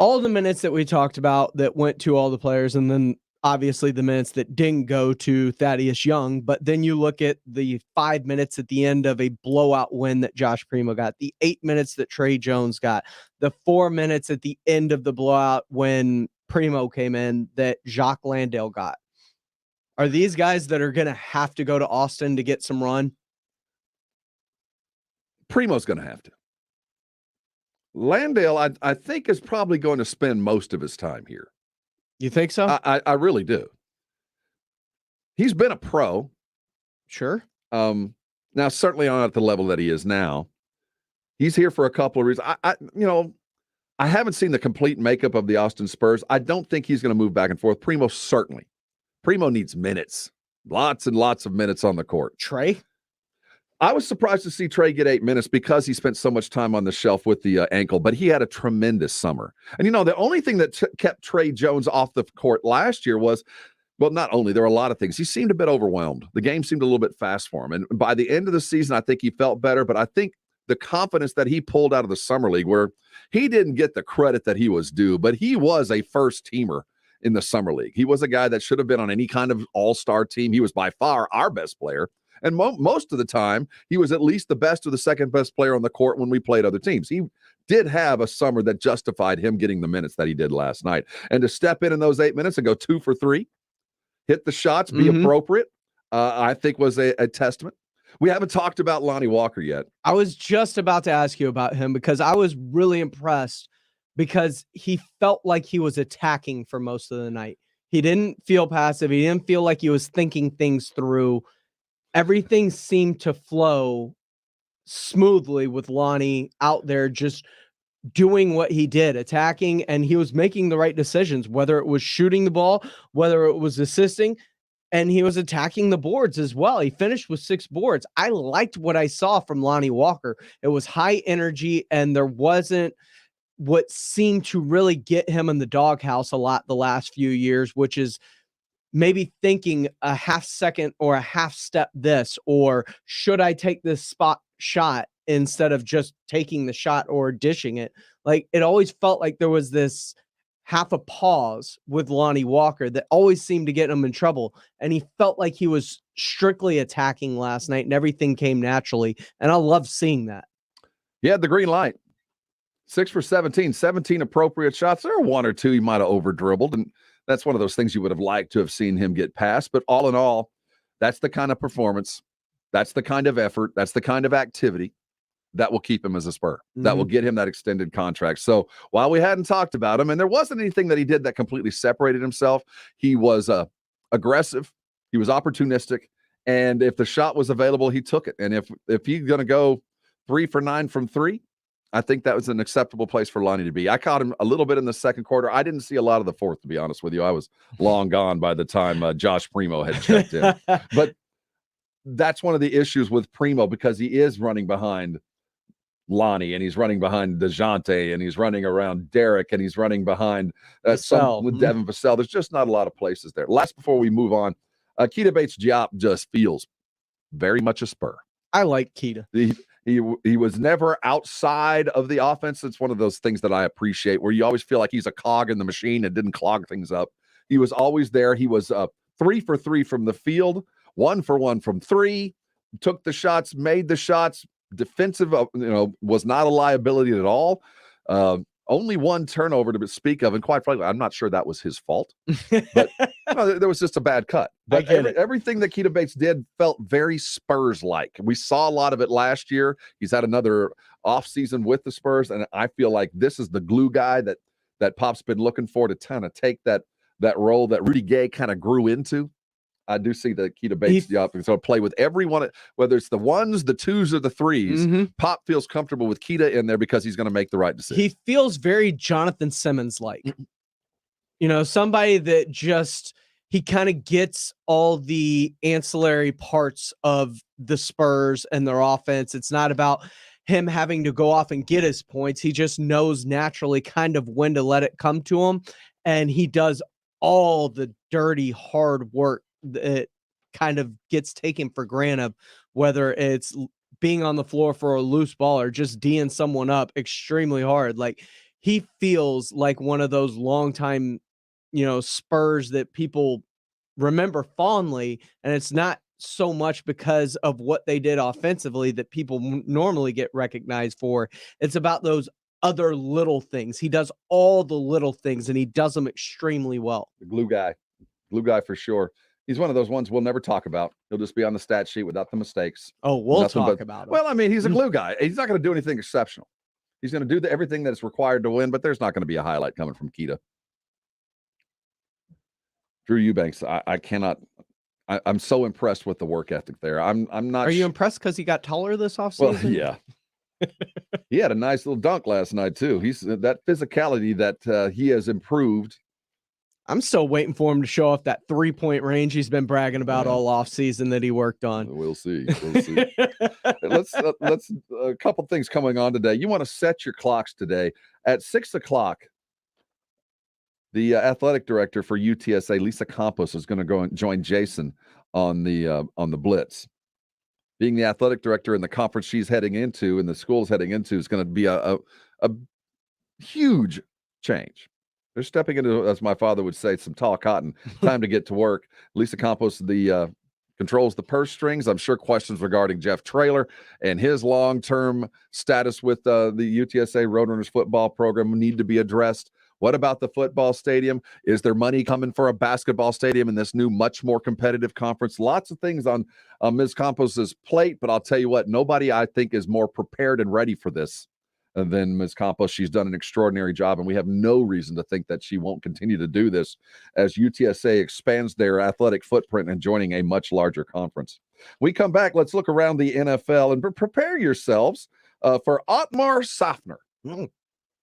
all the minutes that we talked about that went to all the players, and then obviously the minutes that didn't go to Thaddeus Young, but then you look at the 5 minutes at the end of a blowout win that Josh Primo got, the 8 minutes that Trey Jones got, the 4 minutes at the end of the blowout when Primo came in that Jacques Landale got. Are these guys that are going to have to go to Austin to get some run? Primo's going to have to. Landale, I think, is probably going to spend most of his time here. You think so? I really do. He's been a pro. Sure. Now, certainly not at the level that he is now. He's here for a couple of reasons. I haven't seen the complete makeup of the Austin Spurs. I don't think he's going to move back and forth. Primo, certainly. Primo needs minutes. Lots and lots of minutes on the court. Trey? I was surprised to see Trey get 8 minutes because he spent so much time on the shelf with the ankle, but he had a tremendous summer. And, the only thing that kept Trey Jones off the court last year was, well, not only, there were a lot of things. He seemed a bit overwhelmed. The game seemed a little bit fast for him. And by the end of the season, I think he felt better, but I think the confidence that he pulled out of the summer league, where he didn't get the credit that he was due, but he was a first teamer in the summer league. He was a guy that should have been on any kind of all-star team. He was by far our best player. And most of the time, he was at least the best or the second best player on the court when we played other teams. He did have a summer that justified him getting the minutes that he did last night. And to step in those 8 minutes and go 2 for 3, hit the shots, be appropriate, I think was a testament. We haven't talked about Lonnie Walker yet. I was just about to ask you about him because I was really impressed because he felt like he was attacking for most of the night. He didn't feel passive. He didn't feel like he was thinking things through. Everything seemed to flow smoothly with Lonnie out there just doing what he did, attacking, and he was making the right decisions, whether it was shooting the ball, whether it was assisting, and he was attacking the boards as well. He finished with 6 boards. I liked what I saw from Lonnie Walker. It was high energy, and there wasn't what seemed to really get him in the doghouse a lot the last few years, which is maybe thinking a half second or a half step this, or should I take this spot shot instead of just taking the shot or dishing it? Like, it always felt like there was this half a pause with Lonnie Walker that always seemed to get him in trouble. And he felt like he was strictly attacking last night and everything came naturally. And I love seeing that. He had the green light. 6 for 17 appropriate shots. There are 1 or 2 he might have over dribbled, and that's one of those things you would have liked to have seen him get past. But all in all, that's the kind of performance, that's the kind of effort, that's the kind of activity that will keep him as a Spur, that will get him that extended contract. So while we hadn't talked about him, and there wasn't anything that he did that completely separated himself, he was aggressive, he was opportunistic, and if the shot was available, he took it. And if he's going to go 3 for 9 from 3, I think that was an acceptable place for Lonnie to be. I caught him a little bit in the second quarter. I didn't see a lot of the fourth, to be honest with you. I was long gone by the time Josh Primo had checked in. But that's one of the issues with Primo, because he is running behind Lonnie, and he's running behind DeJounte, and he's running around Derek, and he's running behind some with Devin Vassell. There's just not a lot of places there. Last, before we move on, Keita Bates-Diop just feels very much a Spur. I like Keita. He was never outside of the offense. It's one of those things that I appreciate, where you always feel like he's a cog in the machine and didn't clog things up. He was always there. He was 3 for 3 from the field, 1 for 1 from 3, took the shots, made the shots, defensive, was not a liability at all. Only 1 turnover to speak of, and quite frankly, I'm not sure that was his fault. But there was just a bad cut. But everything that Keita Bates did felt very Spurs-like. We saw a lot of it last year. He's had another offseason with the Spurs, and I feel like this is the glue guy that Pop's been looking for to kind of take that role that Rudy Gay kind of grew into. I do see that Keita Bates-Diop is going to play with everyone, whether it's the 1s, the 2s, or the 3s. Pop feels comfortable with Keita in there because he's going to make the right decision. He feels very Jonathan Simmons-like. Somebody that just, he kind of gets all the ancillary parts of the Spurs and their offense. It's not about him having to go off and get his points. He just knows naturally kind of when to let it come to him. And he does all the dirty, hard work that kind of gets taken for granted, whether it's being on the floor for a loose ball or just D'ing someone up extremely hard. Like, he feels like one of those longtime Spurs that people remember fondly, and it's not so much because of what they did offensively that people normally get recognized for. It's about those other little things. He does all the little things, and he does them extremely well. The glue guy for sure. He's one of those ones we'll never talk about. He'll just be on the stat sheet without the mistakes. Oh, we'll talk about him. Well, I mean, he's a glue guy. He's not going to do anything exceptional. He's going to do everything that's required to win, but there's not going to be a highlight coming from Keita. Drew Eubanks, I'm so impressed with the work ethic there. I'm not. Are you impressed because he got taller this offseason? Well, yeah. He had a nice little dunk last night too. He's that physicality that he has improved. I'm still waiting for him to show off that 3-point range he's been bragging about all offseason that he worked on. We'll see. Let's a couple things coming on today. You want to set your clocks today at 6:00. The athletic director for UTSA, Lisa Campos, is going to go and join Jason on the Blitz. Being the athletic director in the conference she's heading into and the school's heading into is going to be a huge change. They're stepping into, as my father would say, some tall cotton. Time to get to work. Lisa Campos, controls the purse strings. I'm sure questions regarding Jeff Traylor and his long-term status with the UTSA Roadrunners football program need to be addressed. What about the football stadium? Is there money coming for a basketball stadium in this new, much more competitive conference? Lots of things on Ms. Campos's plate, but I'll tell you what, nobody I think is more prepared and ready for this than Ms. Campos. She's done an extraordinary job, and we have no reason to think that she won't continue to do this as UTSA expands their athletic footprint and joining a much larger conference. We come back, let's look around the NFL and prepare yourselves for Ottmar Sofner.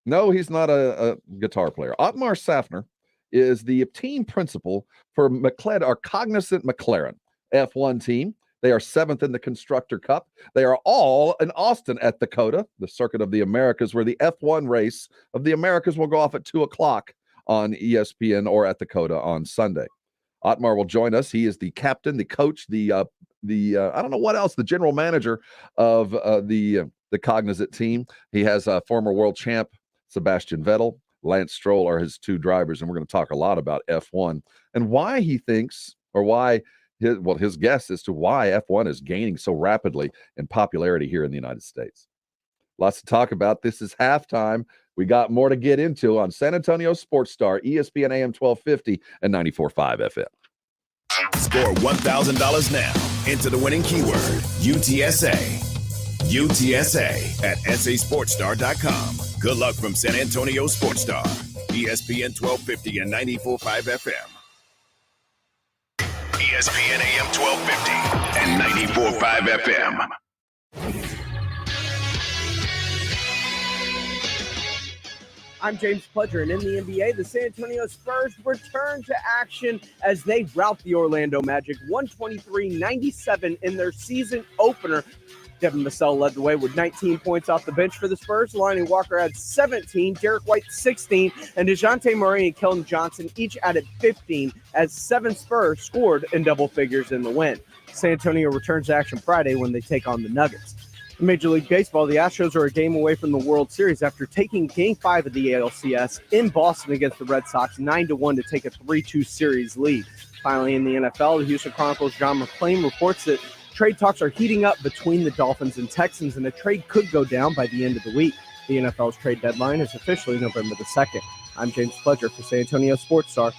No, he's not a guitar player. Ottmar Zafner is the team principal for Cognizant McLaren F1 team. They are 7th in the Constructor Cup. They are all in Austin at the COTA, the Circuit of the Americas, where the F1 race of the Americas will go off at 2:00 on ESPN or at the COTA on Sunday. Ottmar will join us. He is the captain, the coach, the I don't know what else, the general manager of the Cognizant team. He has a former world champ Sebastian Vettel, Lance Stroll are his 2 drivers, and we're going to talk a lot about F1 and why he thinks, or why his guess as to why F1 is gaining so rapidly in popularity here in the United States. Lots to talk about. This is halftime. We got more to get into on San Antonio Sports Star, ESPN AM 1250 and 94.5 FM. Score $1,000 now. Enter the winning keyword, UTSA. UTSA at sasportstar.com. Good luck from San Antonio Sports Star, ESPN 1250 and 94.5 FM. ESPN AM 1250 and 94.5 FM. I'm James Pledger, and in the NBA, the San Antonio Spurs return to action as they rout the Orlando Magic 123-97 in their season opener. Devin Vassell led the way with 19 points off the bench for the Spurs. Lonnie Walker had 17, Derek White 16, and DeJounte Murray and Keldon Johnson each added 15 as 7 Spurs scored in double figures in the win. San Antonio returns to action Friday when they take on the Nuggets. In Major League Baseball, the Astros are a game away from the World Series after taking Game 5 of the ALCS in Boston against the Red Sox 9-1 to take a 3-2 series lead. Finally, in the NFL, the Houston Chronicles' John McClain reports that trade talks are heating up between the Dolphins and Texans, and a trade could go down by the end of the week. The NFL's trade deadline is officially November the 2nd. I'm James Pledger for San Antonio Sports Star.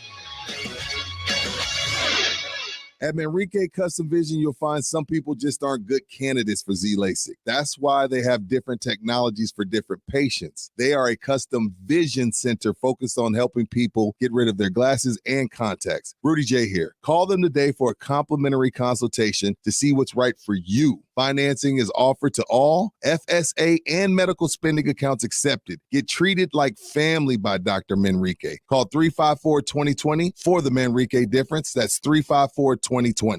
At Enrique Custom Vision, you'll find some people just aren't good candidates for Z-LASIK. That's why they have different technologies for different patients. They are a custom vision center focused on helping people get rid of their glasses and contacts. Rudy J here. Call them today for a complimentary consultation to see what's right for you. Financing is offered to all FSA and medical spending accounts accepted. Get treated like family by Dr. Manrique. Call 354-2020 for the Manrique difference. That's 354-2020.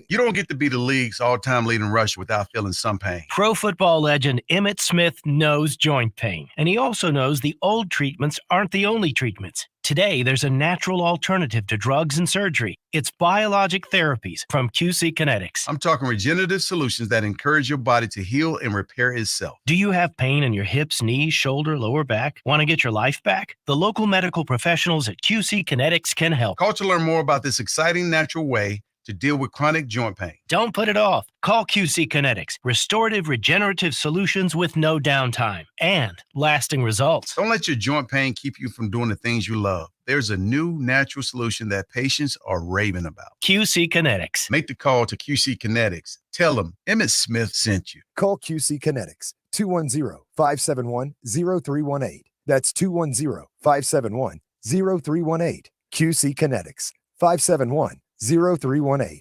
You don't get to be the league's all-time leading rusher without feeling some pain. Pro football legend Emmitt Smith knows joint pain, and he also knows the old treatments aren't the only treatments. Today, there's a natural alternative to drugs and surgery. It's biologic therapies from QC Kinetics. I'm talking regenerative solutions that encourage your body to heal and repair itself. Do you have pain in your hips, knees, shoulder, lower back? Want to get your life back? The local medical professionals at QC Kinetics can help. Call to learn more about this exciting natural way to deal with chronic joint pain. Don't put it off. Call QC Kinetics. Restorative regenerative solutions with no downtime and lasting results. Don't let your joint pain keep you from doing the things you love. There's a new natural solution that patients are raving about. QC Kinetics. Make the call to QC Kinetics. Tell them Emmett Smith sent you. Call QC Kinetics, 210-571-0318. That's 210-571-0318. QC Kinetics, 571-0318.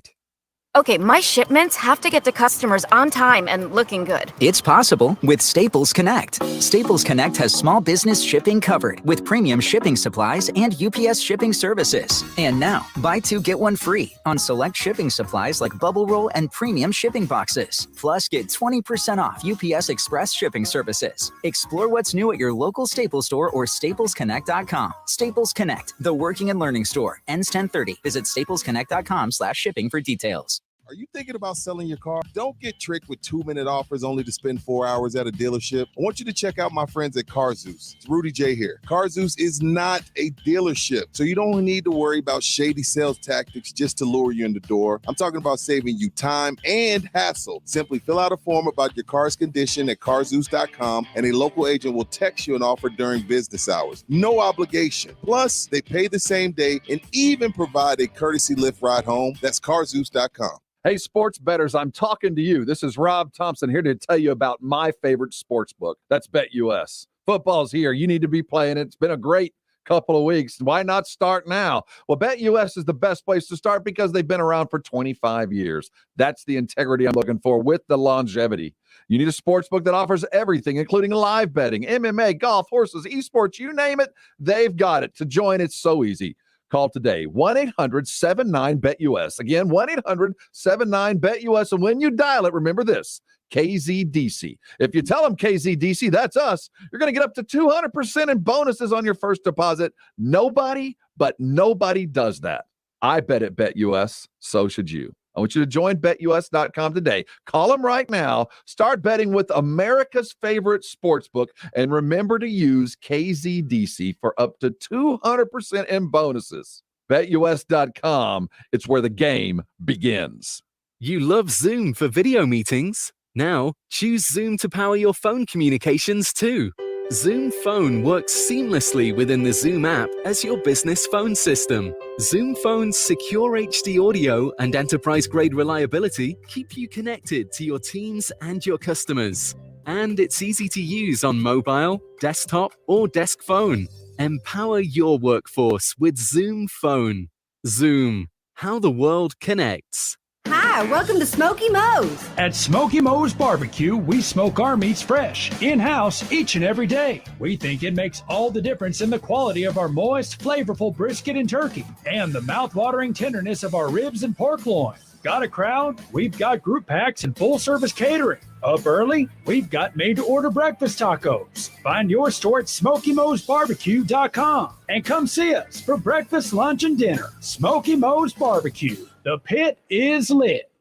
Okay, my shipments have to get to customers on time and looking good. It's possible with Staples Connect. Staples Connect has small business shipping covered with premium shipping supplies and UPS shipping services. And now, buy two, get one free on select shipping supplies like bubble roll and premium shipping boxes. Plus, get 20% off UPS Express shipping services. Explore what's new at your local Staples store or staplesconnect.com. Staples Connect, the working and learning store. Ends 10/30. Visit staplesconnect.com/shipping for details. Are you thinking about selling your car? Don't get tricked with 2-minute offers only to spend 4 hours at a dealership. I want you to check out my friends at Car Zeus. It's Rudy J here. Car Zeus is not a dealership, so you don't need to worry about shady sales tactics just to lure you in the door. I'm talking about saving you time and hassle. Simply fill out a form about your car's condition at carzeus.com, and a local agent will text you an offer during business hours. No obligation. Plus, they pay the same day and even provide a courtesy Lyft ride home. That's carzeus.com. Hey, sports bettors, I'm talking to you. This is Rob Thompson here to tell you about my favorite sports book. That's BetUS. Football's here. You need to be playing it. It's been a great couple of weeks. Why not start now? Well, BetUS is the best place to start because they've been around for 25 years. That's the integrity I'm looking for with the longevity. You need a sports book that offers everything, including live betting, MMA, golf, horses, esports, you name it. They've got it. To join, it's so easy. Call today, 1-800-79-BET-US. Again, 1-800-79-BET-US. And when you dial it, remember this, KZDC. If you tell them KZDC, that's us, you're going to get up to 200% in bonuses on your first deposit. Nobody does that. I bet at BetUS, so should you. I want you to join BetUS.com today. Call them right now. Start betting with America's favorite sports book. And remember to use KZDC for up to 200% in bonuses. BetUS.com. It's where the game begins. You love Zoom for video meetings? Now, choose Zoom to power your phone communications too. Zoom Phone works seamlessly within the Zoom app as your business phone system. Zoom Phone's secure HD audio and enterprise-grade reliability keep you connected to your teams and your customers. And it's easy to use on mobile, desktop, or desk phone. Empower your workforce with Zoom Phone. Zoom, how the world connects. Hi, welcome to Smoky Mo's. At Smoky Mo's Barbecue, we smoke our meats fresh, in-house, each and every day. We think it makes all the difference in the quality of our moist, flavorful brisket and turkey, and the mouth-watering tenderness of our ribs and pork loin. Got a crowd? We've got group packs and full-service catering. Up early? We've got made-to-order breakfast tacos. Find your store at SmokyMo'sBarbecue.com and come see us for breakfast, lunch, and dinner. Smoky Mo's Barbecue. The pit is lit.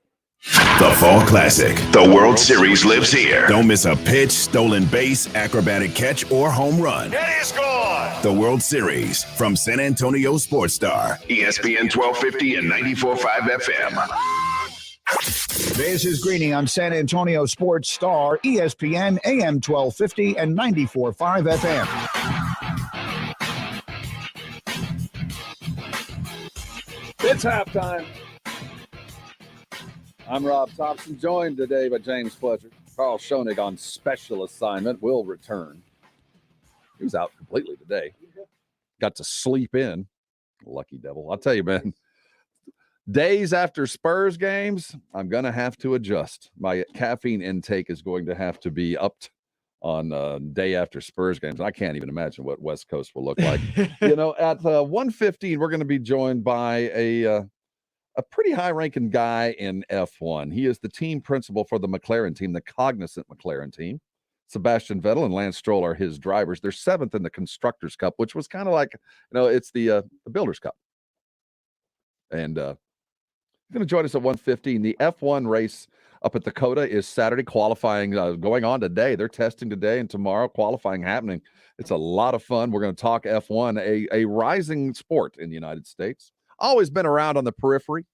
The Fall Classic. The World Series lives here. Don't miss a pitch, stolen base, acrobatic catch, or home run. It is gone. The World Series from San Antonio Sports Star, ESPN 1250 and 94.5 FM. This is Greeny on San Antonio Sports Star, ESPN AM 1250 and 94.5 FM. It's halftime. I'm Rob Thompson, joined today by James Fletcher. Carl Schoenig on special assignment will return. He was out completely today. Got to sleep in. Lucky devil. I'll tell you, man, days after Spurs games, I'm going to have to adjust. My caffeine intake is going to have to be upped on day after Spurs games. I can't even imagine what West Coast will look like. You know, at 1:15, we're going to be joined by a pretty high-ranking guy in F1. He is the team principal for the McLaren team, the Cognizant McLaren team. Sebastian Vettel and Lance Stroll are his drivers. They're 7th in the Constructors' Cup, which was kind of like, it's the Builders' Cup. And going to join us at 1:15. The F1 race up at Dakota is Saturday. Qualifying going on today. They're testing today and tomorrow. Qualifying happening. It's a lot of fun. We're going to talk F1, a rising sport in the United States. Always been around on the periphery,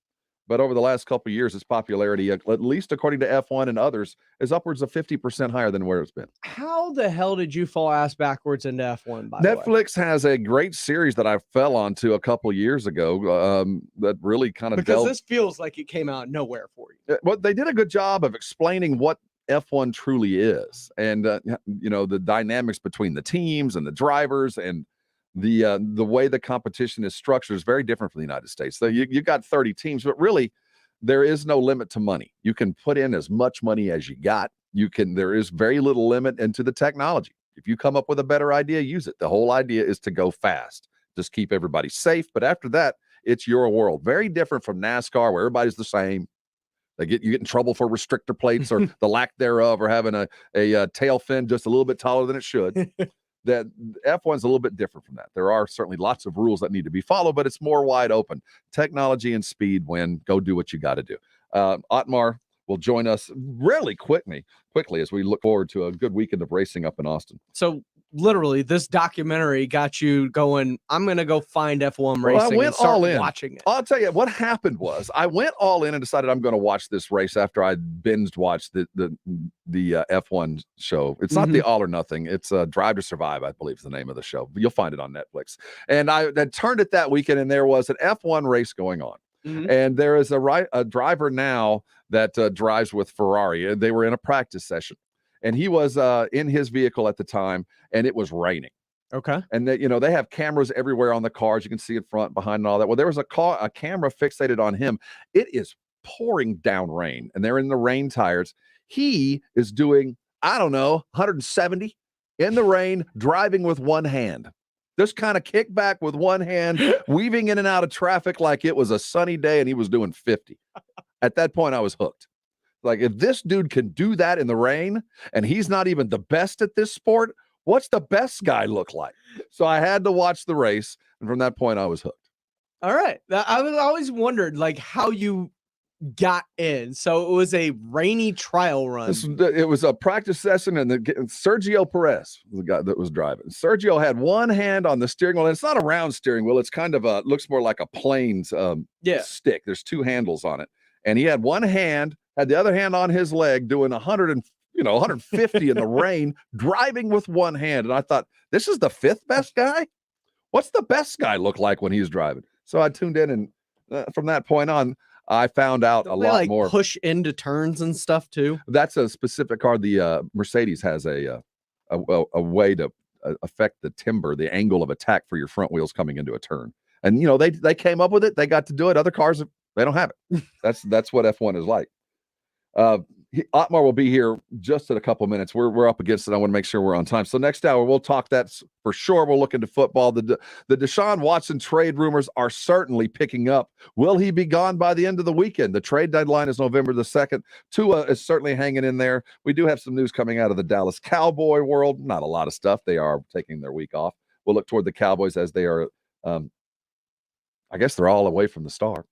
but over the last couple of years, its popularity, at least according to F1 and others, is upwards of 50% higher than where it's been. How the hell did you fall ass backwards into F1, by the way? Netflix has a great series that I fell onto a couple of years ago that really kind of Because this feels like it came out of nowhere for you. Well, they did a good job of explaining what F1 truly is, and the dynamics between the teams and the drivers, and the way the competition is structured is very different from the United States. So you got 30 teams, but really there is no limit to money. You can put in as much money as you got. There is very little limit into the technology. If you come up with a better idea, use it. The whole idea is to go fast, just keep everybody safe. But after that, it's your world. Very different from NASCAR, where everybody's the same. You get in trouble for restrictor plates or the lack thereof, or having a tail fin just a little bit taller than it should. That F1's a little bit different from that. There are certainly lots of rules that need to be followed, but it's more wide open. Technology and speed win. Go do what you got to do. Ottmar will join us really quickly as we look forward to a good weekend of racing up in Austin. So literally, this documentary got you going, I'm going to go find F1 racing. I went and start all in. watching it. I'll tell you what happened was I went all in and decided I'm going to watch this race after I binged watched the F1 show. It's not the All or Nothing. It's Drive to Survive, I believe is the name of the show. You'll find it on Netflix. And I turned it that weekend, and there was an F1 race going on. And there is a driver now that drives with Ferrari. They were in a practice session, and he was in his vehicle at the time, and it was raining. Okay. And they have cameras everywhere on the cars. You can see it front, behind, and all that. Well, there was a camera fixated on him. It is pouring down rain, and they're in the rain tires. He is doing, 170 in the rain, driving with one hand. Just kind of kick back with one hand, weaving in and out of traffic like it was a sunny day, and he was doing 50. At that point, I was hooked. Like, if this dude can do that in the rain, and he's not even the best at this sport, what's the best guy look like? So I had to watch the race, and from that point, I was hooked. All right. I was always wondered, how you got in. So it was a rainy trial run. It was a practice session, and Sergio Perez was the guy that was driving. Sergio had one hand on the steering wheel, and it's not a round steering wheel. It's kind of looks more like a plane's stick. There's two handles on it, and he had one hand, had the other hand on his leg, doing 150 in the rain, driving with one hand. And I thought, this is the fifth best guy? What's the best guy look like when he's driving? So I tuned in, and from that point on, I found out a lot more. Push into turns and stuff too. That's a specific car. The Mercedes has a way to affect the timber, the angle of attack for your front wheels coming into a turn. And they came up with it. They got to do it. Other cars, they don't have it. That's what F1 is like. Ottmar will be here just in a couple of minutes. We're up against it. I want to make sure we're on time. So next hour, we'll talk that for sure. We'll look into football. The Deshaun Watson trade rumors are certainly picking up. Will he be gone by the end of the weekend? The trade deadline is November the 2nd. Tua is certainly hanging in there. We do have some news coming out of the Dallas Cowboy world. Not a lot of stuff. They are taking their week off. We'll look toward the Cowboys as they are, I guess they're all away from the star.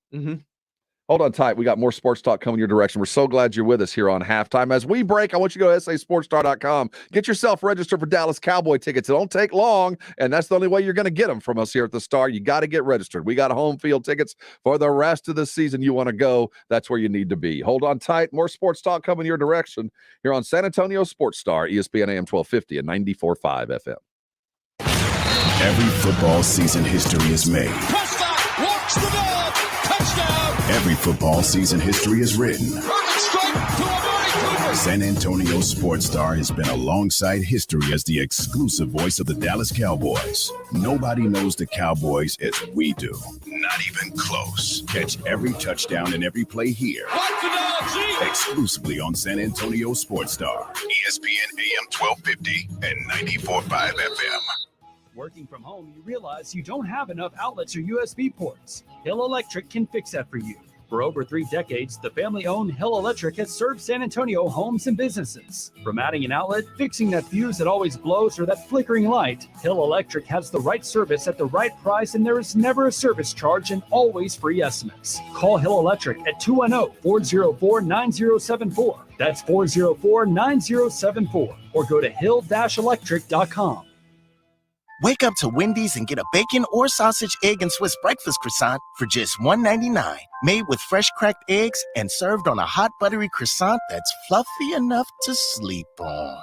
Hold on tight. We got more sports talk coming your direction. We're so glad you're with us here on Halftime. As we break, I want you to go to sasportstar.com. Get yourself registered for Dallas Cowboy tickets. It don't take long, and that's the only way you're going to get them from us here at the Star. You got to get registered. We got home field tickets for the rest of the season. You want to go, that's where you need to be. Hold on tight. More sports talk coming your direction here on San Antonio Sports Star, ESPN AM 1250 and 94.5 FM. Every football season history is made. Watch the ball. Touchdown. Every football season history is written. San Antonio Sports Star has been alongside history as the exclusive voice of the Dallas Cowboys. Nobody knows the Cowboys as we do. Not even close. Catch every touchdown and every play here. Exclusively on San Antonio Sports Star, ESPN AM 1250 and 94.5 FM. Working from home, you realize you don't have enough outlets or USB ports. Hill Electric can fix that for you. For over 3 decades, the family-owned Hill Electric has served San Antonio homes and businesses. From adding an outlet, fixing that fuse that always blows, or that flickering light, Hill Electric has the right service at the right price, and there is never a service charge and always free estimates. Call Hill Electric at 210-404-9074. That's 404-9074. Or go to hill-electric.com. Wake up to Wendy's and get a bacon or sausage, egg, and Swiss breakfast croissant for just $1.99. Made with fresh cracked eggs and served on a hot buttery croissant that's fluffy enough to sleep on.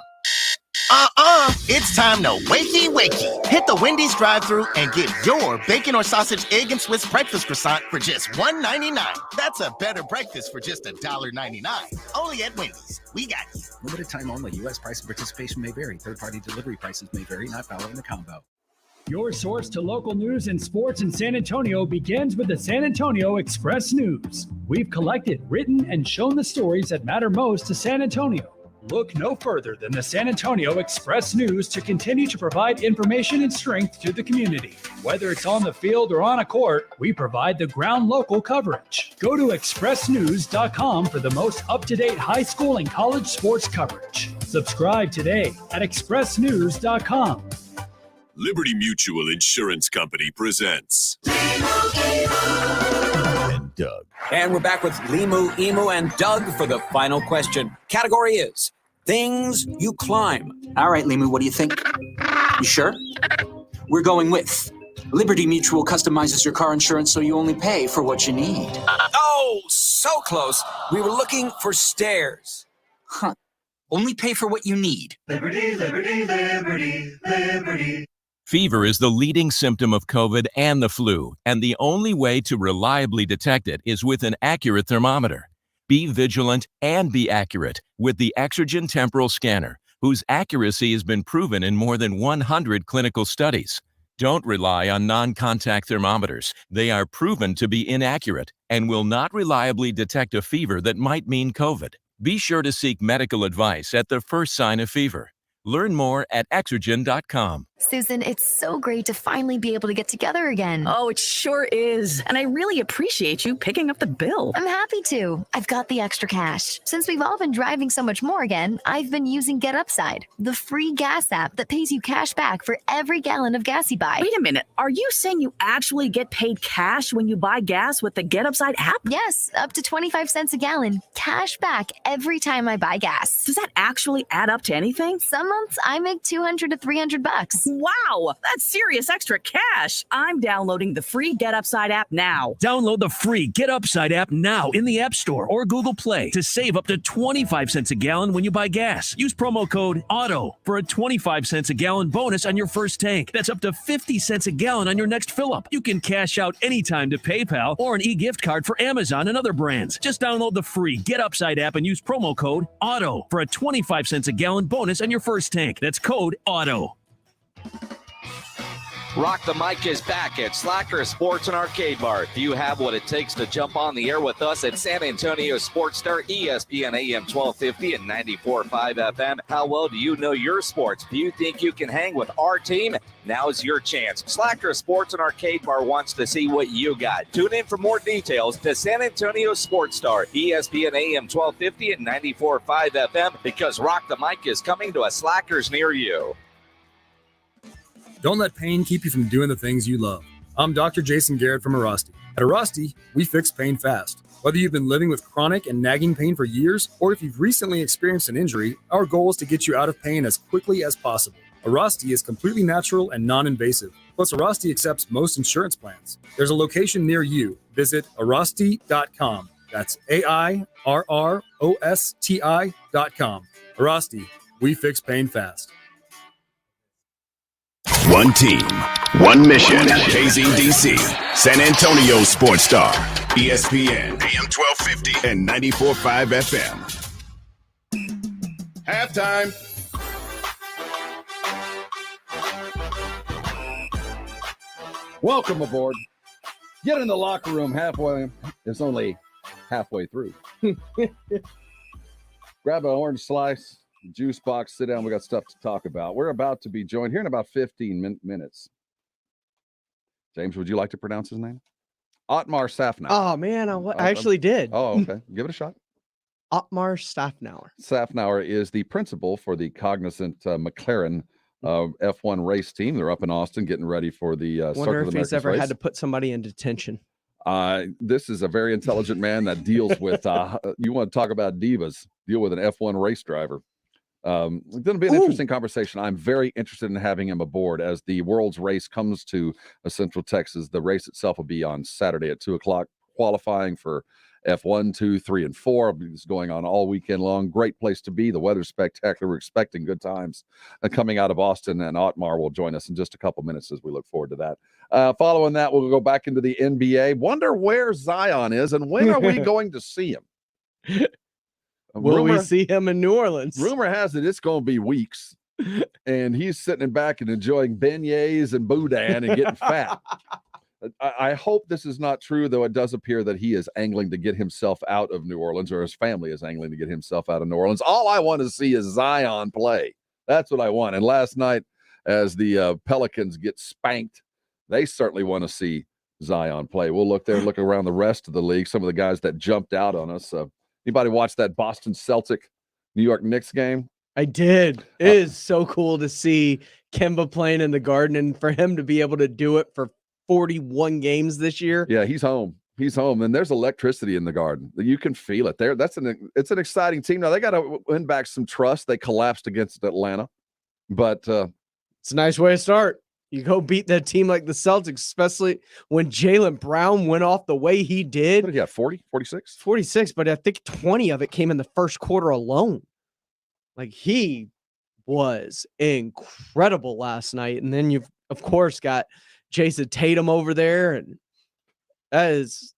It's time to wakey. Hit the Wendy's drive-thru and get your bacon or sausage, egg, and Swiss breakfast croissant for just $1.99. That's a better breakfast for just $1.99. Only at Wendy's. We got you. Limited time only. U.S. price and participation may vary. Third-party delivery prices may vary. Not valid in the combo. Your source to local news and sports in San Antonio begins with the San Antonio Express News. We've collected, written, and shown the stories that matter most to San Antonio. Look no further than the San Antonio Express News to continue to provide information and strength to the community. Whether it's on the field or on a court, we provide the ground local coverage. Go to expressnews.com for the most up-to-date high school and college sports coverage. Subscribe today at expressnews.com. Liberty Mutual Insurance Company presents and Doug. And we're back with Limu, Emu, and Doug for the final question. Category is things you climb. All right, Limu, what do you think? You sure? We're going with Liberty Mutual customizes your car insurance so you only pay for what you need. Oh, so close. We were looking for stairs. Huh. Only pay for what you need. Liberty, liberty, liberty, liberty. Fever is the leading symptom of COVID and the flu, and the only way to reliably detect it is with an accurate thermometer. Be vigilant and be accurate with the Exergen Temporal Scanner, whose accuracy has been proven in more than 100 clinical studies. Don't rely on non-contact thermometers. They are proven to be inaccurate and will not reliably detect a fever that might mean COVID. Be sure to seek medical advice at the first sign of fever. Learn more at Exergen.com. Susan, it's so great to finally be able to get together again. Oh, it sure is. And I really appreciate you picking up the bill. I'm happy to. I've got the extra cash. Since we've all been driving so much more again, I've been using Get Upside, the free gas app that pays you cash back for every gallon of gas you buy. Wait a minute. Are you saying you actually get paid cash when you buy gas with the Get Upside app? Yes, up to 25 cents a gallon. Cash back every time I buy gas. Does that actually add up to anything? Some months I make $200 to $300. Wow, that's serious extra cash. I'm downloading the free Get Upside app now. Download the free Get Upside app now in the App Store or Google Play to save up to 25 cents a gallon when you buy gas. Use promo code AUTO for a 25 cents a gallon bonus on your first tank. That's up to 50 cents a gallon on your next fill-up. You can cash out anytime to PayPal or an e-gift card for Amazon and other brands. Just download the free Get Upside app and use promo code AUTO for a 25 cents a gallon bonus on your first tank. That's code AUTO. Rock the Mic is back at Slacker Sports and Arcade Bar. Do you have what it takes to jump on the air with us at San Antonio Sports Star, ESPN AM 1250 and 94.5 FM? How well do you know your sports? Do you think you can hang with our team? Now's your chance. Slacker Sports and Arcade Bar wants to see what you got. Tune in for more details to San Antonio Sports Star, ESPN AM 1250 and 94.5 FM, because Rock the Mic is coming to a Slackers near you. Don't let pain keep you from doing the things you love. I'm Dr. Jason Garrett from Arasti. At Arasti, we fix pain fast. Whether you've been living with chronic and nagging pain for years, or if you've recently experienced an injury, our goal is to get you out of pain as quickly as possible. Arasti is completely natural and non-invasive. Plus, Arasti accepts most insurance plans. There's a location near you. Visit Arasti.com. That's AIRROSTI.com. Arasti, we fix pain fast. One team, one mission. KZDC, San Antonio Sports Star, ESPN, AM 1250 and 94.5 FM. Halftime. Welcome aboard. Get in the locker room halfway. It's only halfway through. Grab an orange slice. Juice box, sit down. We got stuff to talk about. We're about to be joined here in about 15 minutes. James, would you like to pronounce his name? Ottmar Sofner. Oh, man, I actually did. Oh, okay. Give it a shot. Ottmar Sofner. Safnauer is the principal for the Cognizant McLaren F1 race team. They're up in Austin getting ready for the Wonder Circle of if the he's ever race. had to put somebody in detention. This is a very intelligent man that deals with, you want to talk about divas, deal with an F1 race driver. It's going to be an interesting conversation. I'm very interested in having him aboard as the world's race comes to Central Texas. The race itself will be on Saturday at 2:00, qualifying for F1, 2, 3, and 4. It's going on all weekend long. Great place to be. The weather's spectacular. We're expecting good times coming out of Austin, and Ottmar will join us in just a couple minutes as we look forward to that. Following that, we'll go back into the NBA. Wonder where Zion is and when are we going to see him? Will we see him in New Orleans? Rumor has it it's going to be weeks, and he's sitting back and enjoying beignets and boudin and getting fat. I hope this is not true, though it does appear that he is angling to get himself out of New Orleans, or his family is angling to get himself out of New Orleans. All I want to see is Zion play. That's what I want. And last night, as the Pelicans get spanked, they certainly want to see Zion play. We'll look there, look around the rest of the league, some of the guys that jumped out on us. Anybody watch that Boston Celtic New York Knicks game? I did. It is so cool to see Kemba playing in the Garden, and for him to be able to do it for 41 games this year. Yeah, he's home. He's home, and there's electricity in the Garden. You can feel it there. It's an exciting team. Now they got to win back some trust. They collapsed against Atlanta, but it's a nice way to start. You go beat that team like the Celtics, especially when Jaylen Brown went off the way he did. What did he have, 40, 46? 46, but I think 20 of it came in the first quarter alone. Like, he was incredible last night. And then you've, of course, got Jason Tatum over there, and that is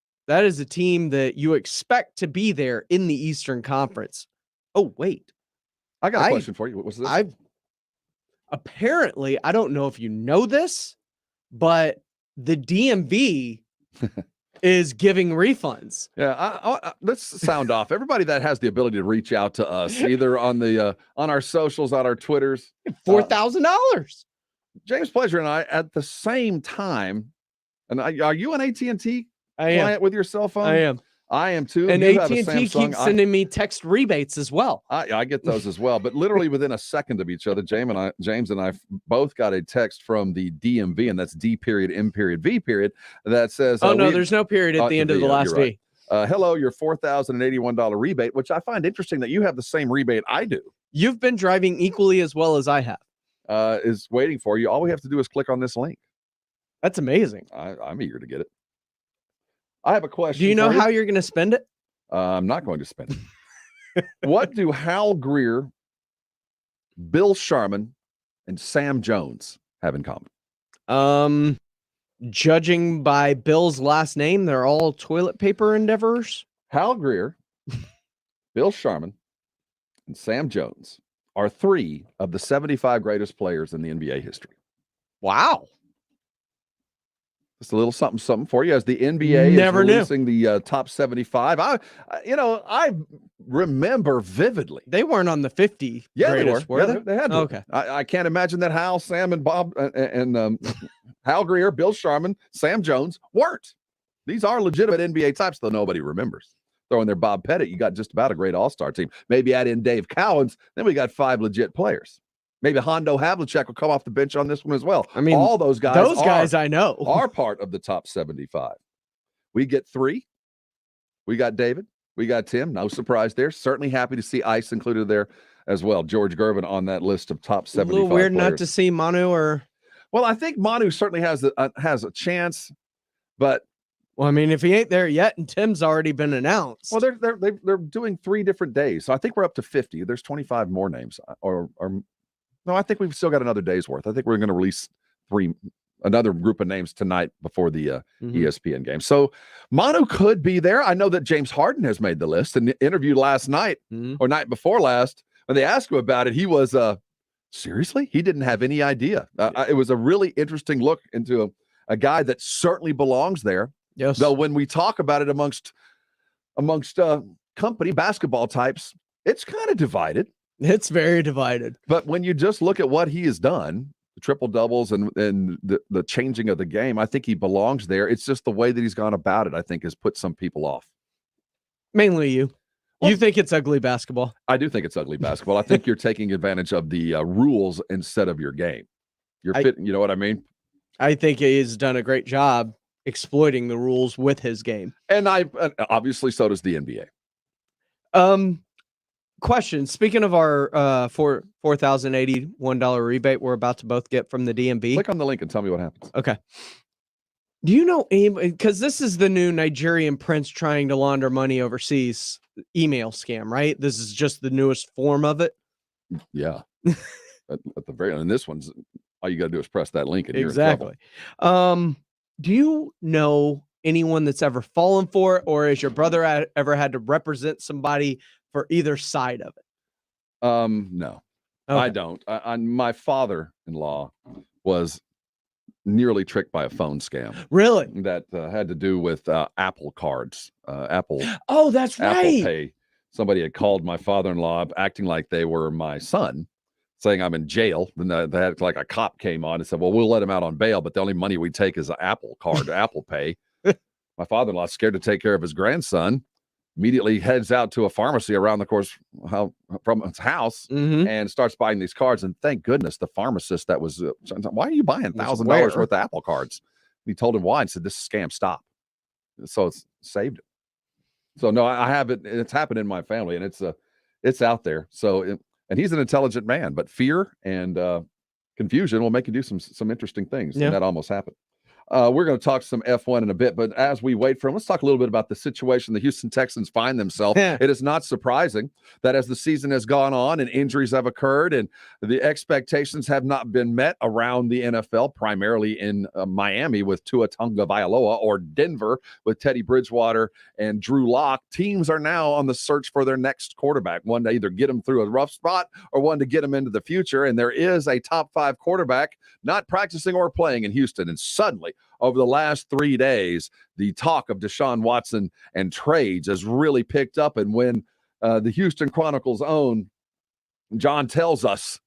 a team that you expect to be there in the Eastern Conference. Oh, wait. I got a question for you. What was this? Apparently, I don't know if you know this, but the DMV is giving refunds. Yeah, let's sound off. Everybody that has the ability to reach out to us, either on the on our socials, on our Twitters, $4,000. James Pleasure and I at the same time. And are you an AT&T client with your cell phone? I am too. And AT&T keeps sending me text rebates as well. I get those as well. But literally within a second of each other, James and I both got a text from the DMV, and that's D period, M period, V period, that says, oh, no, there's no period at the end of the last V. Right. Hello, your $4,081 rebate, which I find interesting that you have the same rebate I do. You've been driving equally as well as I have. Is waiting for you. All we have to do is click on this link. That's amazing. I'm eager to get it. I have a question. Do you know how you're going to spend it? I'm not going to spend it. What do Hal Greer, Bill Sharman, and Sam Jones have in common? Judging by Bill's last name, they're all toilet paper endeavors. Hal Greer, Bill Sharman, and Sam Jones are 3 of the 75 greatest players in the NBA history. Wow. Just a little something for you as the NBA is releasing the top 75. I remember vividly. They weren't on the 50. Yeah, greatest, they were. They? They had to. Okay. I can't imagine that Hal, Sam, and Bob and Hal Greer, Bill Sharman, Sam Jones weren't. These are legitimate NBA types, though nobody remembers. Throw in there Bob Pettit, you got just about a great all-star team. Maybe add in Dave Cowens, then we got 5 legit players. Maybe Hondo Havlicek will come off the bench on this one as well. I mean, all those guys I know are part of the top 75. We get 3. We got David. We got Tim. No surprise there. Certainly happy to see Ice included there as well. George Gervin on that list of top 75 A little weird players. not to see Manu or... Well, I think Manu certainly has a chance, but... Well, I mean, if he ain't there yet and Tim's already been announced. Well, they're doing 3 different days. So I think we're up to 50. There's 25 more names. No, I think we've still got another day's worth. I think we're going to release another group of names tonight before the ESPN game. So Manu could be there. I know that James Harden has made the list. In the interview last night or night before last, when they asked him about it, he was, seriously? He didn't have any idea. It was a really interesting look into a guy that certainly belongs there. Yes. Though when we talk about it amongst company basketball types, it's kind of divided. It's very divided. But when you just look at what he has done, triple doubles and the changing of the game. I think he belongs there. It's just the way that he's gone about it, I think, has put some people off. Mainly you. You think it's ugly basketball? I do think it's ugly basketball. I think you're taking advantage of the rules instead of your game. You're fitting, you know what I mean? I think he's done a great job exploiting the rules with his game. And obviously so does the NBA. Question. Speaking of our $4,081 rebate we're about to both get from the DMV. Click on the link and tell me what happens. Okay. Do you know anybody, because this is the new Nigerian prince trying to launder money overseas email scam, right? This is just the newest form of it. Yeah. at the very end, and this one's all you got to do is press that link and exactly. Do you know anyone that's ever fallen for it, or has your brother ever had to represent somebody for either side of it? No, okay. I don't. My father-in-law was nearly tricked by a phone scam. Really? That had to do with Apple cards. Apple. Oh, that's right. Apple Pay. Somebody had called my father-in-law acting like they were my son, saying I'm in jail. And they had like a cop came on and said, well, we'll let him out on bail, but the only money we take is an Apple card, Apple Pay. My father-in-law, scared to take care of his grandson, immediately heads out to a pharmacy around the course from his house and starts buying these cards. And thank goodness the pharmacist that was, why are you buying $1,000 worth of Apple cards? He told him why and said, this is scam, stop. So it's saved him. So no, I haven't. It's happened in my family, and it's out there. So, and he's an intelligent man, but fear and confusion will make you do some interesting things. Yeah. And that almost happened. We're going to talk some F1 in a bit, but as we wait for him, let's talk a little bit about the situation the Houston Texans find themselves. It is not surprising that as the season has gone on and injuries have occurred and the expectations have not been met around the NFL, primarily in Miami with Tua Tagovailoa, or Denver with Teddy Bridgewater and Drew Lock, teams are now on the search for their next quarterback, one to either get them through a rough spot or one to get them into the future. And there is a top 5 quarterback not practicing or playing in Houston. And suddenly, over the last 3 days, the talk of Deshaun Watson and trades has really picked up. And when the Houston Chronicle's own John tells us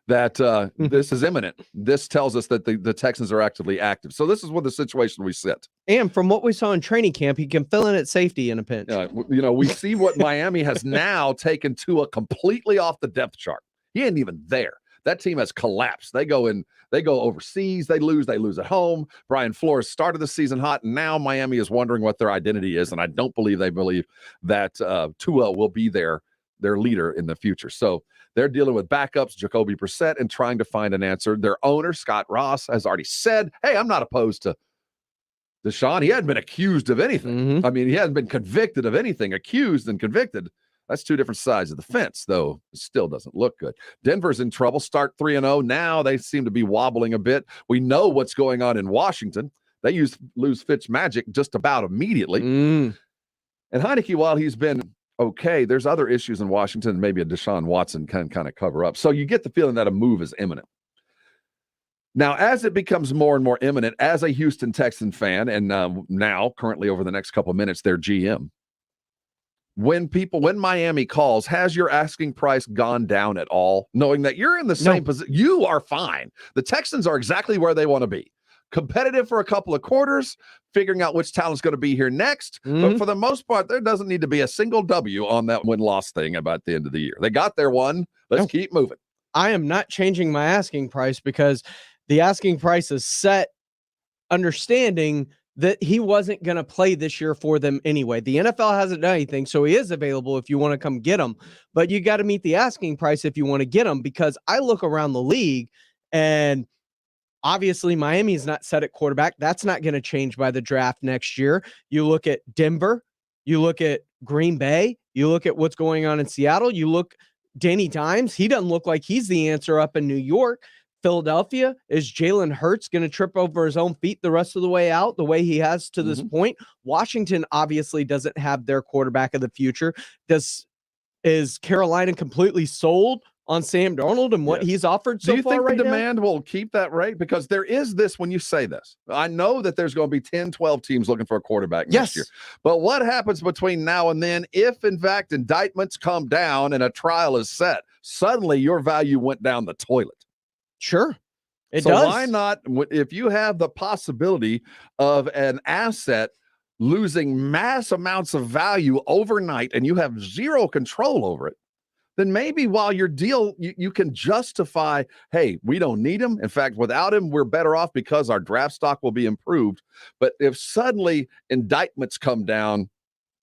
that this is imminent, this tells us that the Texans are actively active. So this is what the situation we sit. And from what we saw in training camp, he can fill in at safety in a pinch. We see what Miami has now taken Tua completely off the depth chart. He ain't even there. That team has collapsed. They go overseas, they lose at home. Brian Flores started the season hot, and now Miami is wondering what their identity is, and I don't believe they believe that Tua will be their leader in the future. So they're dealing with backups, Jacoby Brissett, and trying to find an answer. Their owner, Scott Ross, has already said, hey, I'm not opposed to Deshaun. He hadn't been accused of anything. I mean, he hadn't been convicted of anything. Accused and convicted. That's two different sides of the fence, though it still doesn't look good. Denver's in trouble, start 3-0. Now they seem to be wobbling a bit. We know what's going on in Washington. They lose Fitzmagic just about immediately. And Heineke, while he's been okay, there's other issues in Washington and maybe a Deshaun Watson can kind of cover up. So you get the feeling that a move is imminent. Now, as it becomes more and more imminent, as a Houston Texan fan, and now currently over the next couple of minutes, their GM, when Miami calls, has your asking price gone down at all? Knowing that you're in the same position, you are fine. The Texans are exactly where they want to be. Competitive for a couple of quarters, figuring out which talent's going to be here next. But for the most part, there doesn't need to be a single W on that win-loss thing about the end of the year. They got their one. Let's keep moving. I am not changing my asking price because the asking price is set understanding that he wasn't going to play this year for them anyway. The NFL hasn't done anything, so he is available if you want to come get him. But you got to meet the asking price if you want to get him, because I look around the league, and obviously Miami is not set at quarterback. That's not going to change by the draft next year. You look at Denver. You look at Green Bay. You look at what's going on in Seattle. You look Danny Dimes. He doesn't look like he's the answer up in New York. Philadelphia, is Jalen Hurts going to trip over his own feet the rest of the way out the way he has to this point? Washington obviously doesn't have their quarterback of the future. Is Carolina completely sold on Sam Darnold and what he's offered so far? Do you think right the demand will keep that rate? Because there is this, when you say this, I know that there's going to be 10, 12 teams looking for a quarterback next year. But what happens between now and then if, in fact, indictments come down and a trial is set? Suddenly your value went down the toilet. Sure. It so does. why not, if you have the possibility of an asset losing mass amounts of value overnight and you have zero control over it, then maybe while your deal, you can justify, hey, we don't need him. In fact, without him, we're better off because our draft stock will be improved. But if suddenly indictments come down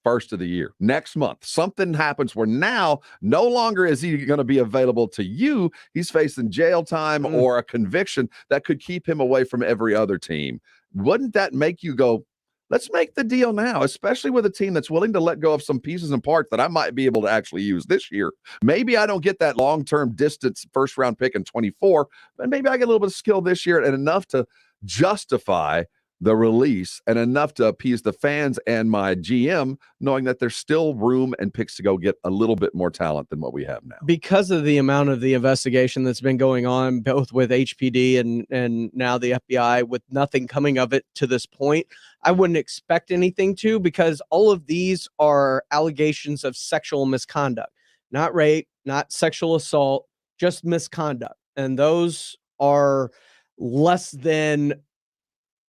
first of the year, next month, something happens where now no longer is he going to be available to you. He's facing jail time or a conviction that could keep him away from every other team. Wouldn't that make you go, let's make the deal now, especially with a team that's willing to let go of some pieces and parts that I might be able to actually use this year. Maybe I don't get that long-term distance first-round pick in 24, but maybe I get a little bit of skill this year and enough to justify the release and enough to appease the fans and my GM, knowing that there's still room and picks to go get a little bit more talent than what we have now. Because of the amount of the investigation that's been going on, both with HPD and now the FBI, with nothing coming of it to this point, I wouldn't expect anything to, because all of these are allegations of sexual misconduct, not rape, not sexual assault, just misconduct. And those are less than,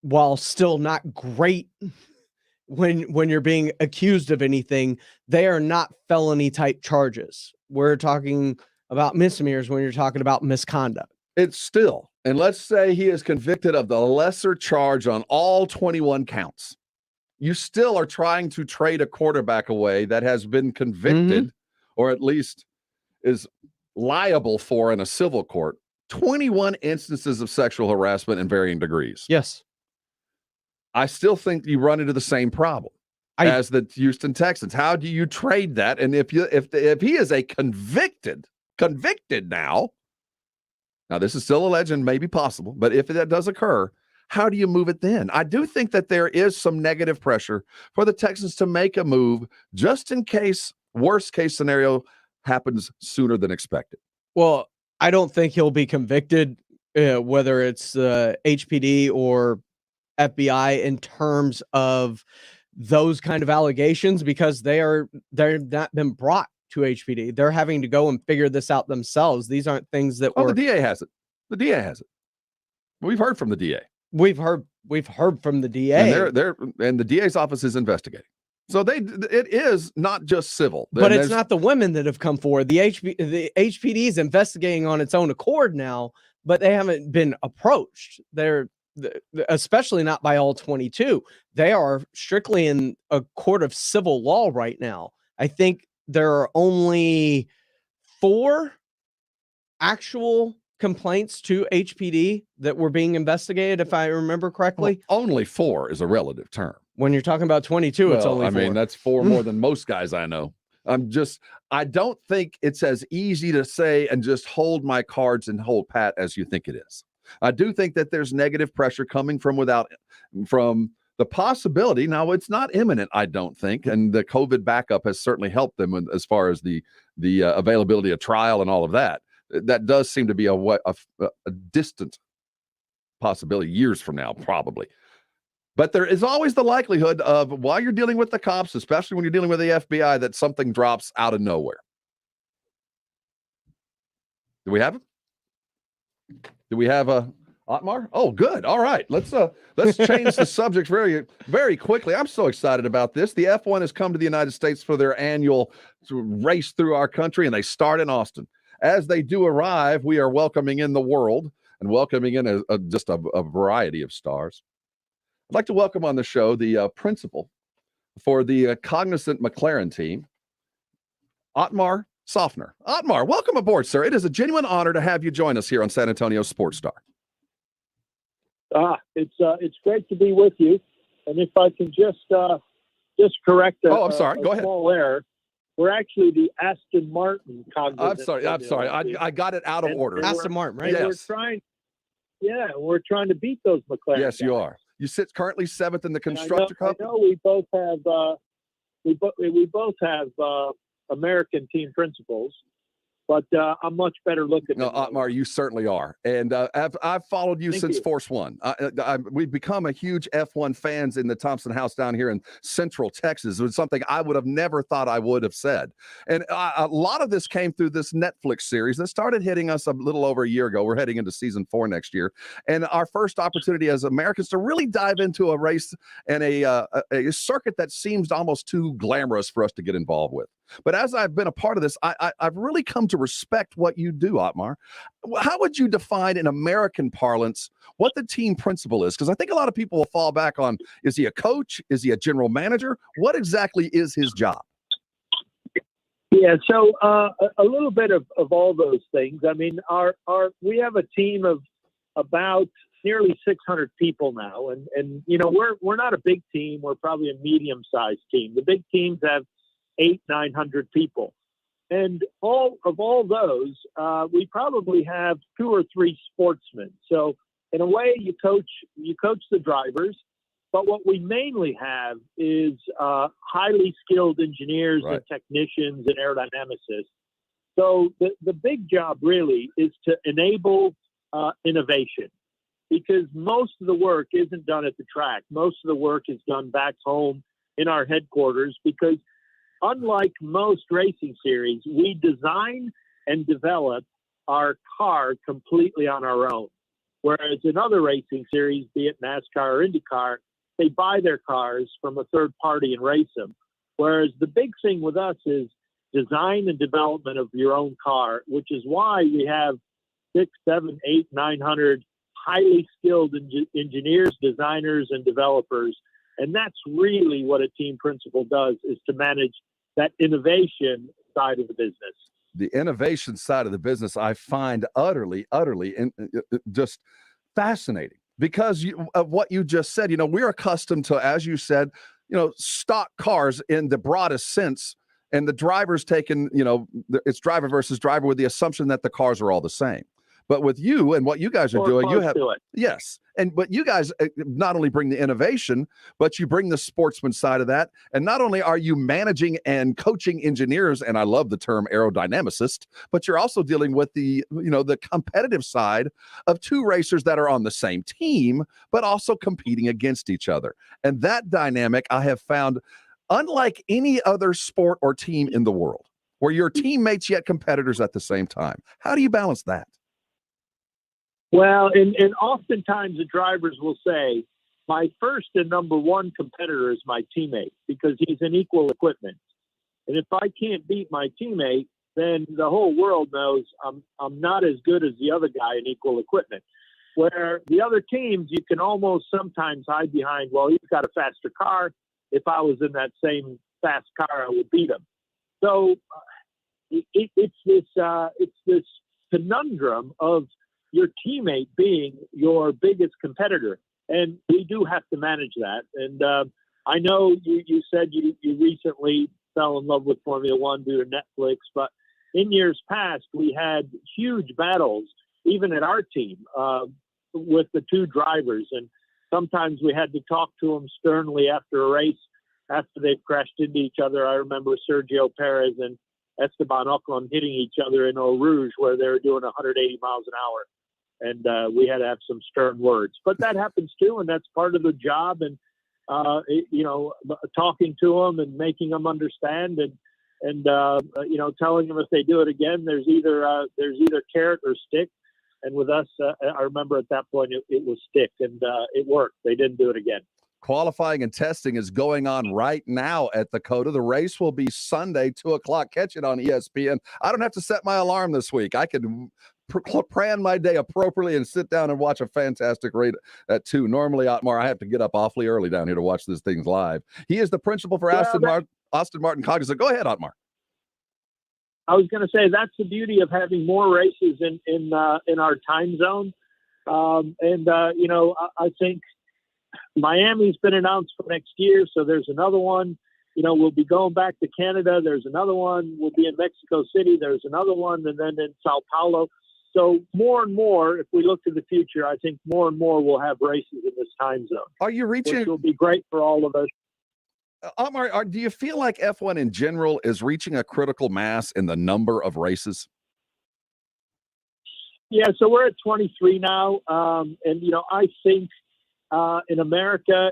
while still not great when you're being accused of anything, they are not felony type charges. We're talking about misdemeanors when you're talking about misconduct. It's still, and let's say he is convicted of the lesser charge on all 21 counts. You still are trying to trade a quarterback away that has been convicted or at least is liable for in a civil court 21 instances of sexual harassment in varying degrees. Yes. I still think you run into the same problem as the Houston Texans. How do you trade that? And if he is a convicted now this is still alleged and maybe possible, but if that does occur, how do you move it then? I do think that there is some negative pressure for the Texans to make a move just in case worst case scenario happens sooner than expected. Well, I don't think he'll be convicted, whether it's HPD or FBI, in terms of those kind of allegations, because they're not been brought to HPD. They're having to go and figure this out themselves. These aren't things that the DA has it. The DA has it. We've heard from the DA. We've heard from the DA. And the DA's office is investigating. So it is not just civil. But it's not the women that have come forward. The HPD is investigating on its own accord now, but they haven't been approached. They're especially not by all 22. They are strictly in a court of civil law right now. I think there are only 4 actual complaints to HPD that were being investigated, if I remember correctly. Well, only 4 is a relative term. When you're talking about 22, it's only 4. I mean, that's 4 more than most guys I know. I don't think it's as easy to say and just hold my cards and hold pat as you think it is. I do think that there's negative pressure coming from the possibility. Now, it's not imminent, I don't think, and the COVID backup has certainly helped them as far as the availability of trial and all of that. That does seem to be a distant possibility, years from now, probably. But there is always the likelihood of, while you're dealing with the cops, especially when you're dealing with the FBI, that something drops out of nowhere. Do we have him? Do we have Ottmar? Oh, good. All right. Let's change the subject very, very quickly. I'm so excited about this. The F1 has come to the United States for their annual race through our country, and they start in Austin. As they do arrive, we are welcoming in the world and welcoming in just a variety of stars. I'd like to welcome on the show the principal for the Cognizant McLaren team, Ottmar Sofner. Ottmar, welcome aboard, sir. It is a genuine honor to have you join us here on San Antonio Sports Star. It's great to be with you. And if I can just correct I'm sorry. Go ahead. Small error. We're actually the Aston Martin Cognizant. I'm sorry. I got it out of order. Aston Martin, right? Yes. We're trying to beat those McLaren. Yes, you are. You sit currently 7th in the Constructor Cup. I know we both have American team principals, but I'm much better looking. No, Ottmar, you certainly are. And I've followed you since Force One. We've become a huge F1 fans in the Thompson house down here in Central Texas. It was something I would have never thought I would have said. And a lot of this came through this Netflix series that started hitting us a little over a year ago. We're heading into season 4 next year. And our first opportunity as Americans to really dive into a race and a circuit that seems almost too glamorous for us to get involved with. But as I've been a part of this, I've really come to respect what you do, Ottmar. How would you define in American parlance what the team principal is? Because I think a lot of people will fall back on, is he a coach? Is he a general manager? What exactly is his job? Yeah, so a little bit of all those things. I mean, we have a team of about nearly 600 people now, and you know, we're not a big team. We're probably a medium-sized team. The big teams have 800-900 people, and all those, we probably have 2 or 3 sportsmen. So in a way, you coach the drivers, but what we mainly have is highly skilled engineers and technicians and aerodynamicists. So the big job really is to enable innovation, because most of the work isn't done at the track. Most of the work is done back home in our headquarters, because unlike most racing series, we design and develop our car completely on our own. Whereas in other racing series, be it NASCAR or IndyCar, they buy their cars from a third party and race them. Whereas the big thing with us is design and development of your own car, which is why we have 6, 7, 8, 900 highly skilled engineers, designers, and developers. And that's really what a team principal does, is to manage that innovation side of the business. The innovation side of the business I find utterly just fascinating, because of what you just said. You know, we're accustomed to, as you said, you know, stock cars in the broadest sense, and the driver's taken, you know, it's driver versus driver with the assumption that the cars are all the same. But with you and what you guys are doing, you have but you guys not only bring the innovation, but you bring the sportsman side of that. And not only are you managing and coaching engineers, and I love the term aerodynamicist, but you're also dealing with the competitive side of 2 racers that are on the same team, but also competing against each other. And that dynamic I have found unlike any other sport or team in the world, where you're teammates yet competitors at the same time. How do you balance that? Well, and oftentimes the drivers will say, my first and number one competitor is my teammate, because he's in equal equipment. And if I can't beat my teammate, then the whole world knows I'm not as good as the other guy in equal equipment. Where the other teams, you can almost sometimes hide behind, well, he's got a faster car. If I was in that same fast car, I would beat him. So it's this conundrum of your teammate being your biggest competitor. And we do have to manage that. And I know you said you recently fell in love with Formula One due to Netflix, but in years past, we had huge battles, even at our team, with the 2 drivers. And sometimes we had to talk to them sternly after a race, after they've crashed into each other. I remember Sergio Perez and Esteban Ocon hitting each other in Eau Rouge, where they were doing 180 miles an hour. And we had to have some stern words. But that happens too, and that's part of the job. And, talking to them and making them understand, and telling them if they do it again, there's either carrot or stick. And with us, I remember at that point it was stick, and it worked. They didn't do it again. Qualifying and testing is going on right now at the COTA. The race will be Sunday, 2:00. Catch it on ESPN. I don't have to set my alarm this week. I can plan my day appropriately and sit down and watch a fantastic race at 2. Normally, Ottmar, I have to get up awfully early down here to watch these things live. He is the principal for Aston Martin Cognizant. Go ahead, Ottmar. I was going to say that's the beauty of having more races in our time zone. I think Miami's been announced for next year, so there's another one. You know, we'll be going back to Canada. There's another one. We'll be in Mexico City. There's another one, and then in Sao Paulo. So more and more, if we look to the future, I think more and more we'll have races in this time zone. Are you reaching? Which will be great for all of us. Ottmar, do you feel like F1 in general is reaching a critical mass in the number of races? Yeah, so we're at 23 now, and I think in America,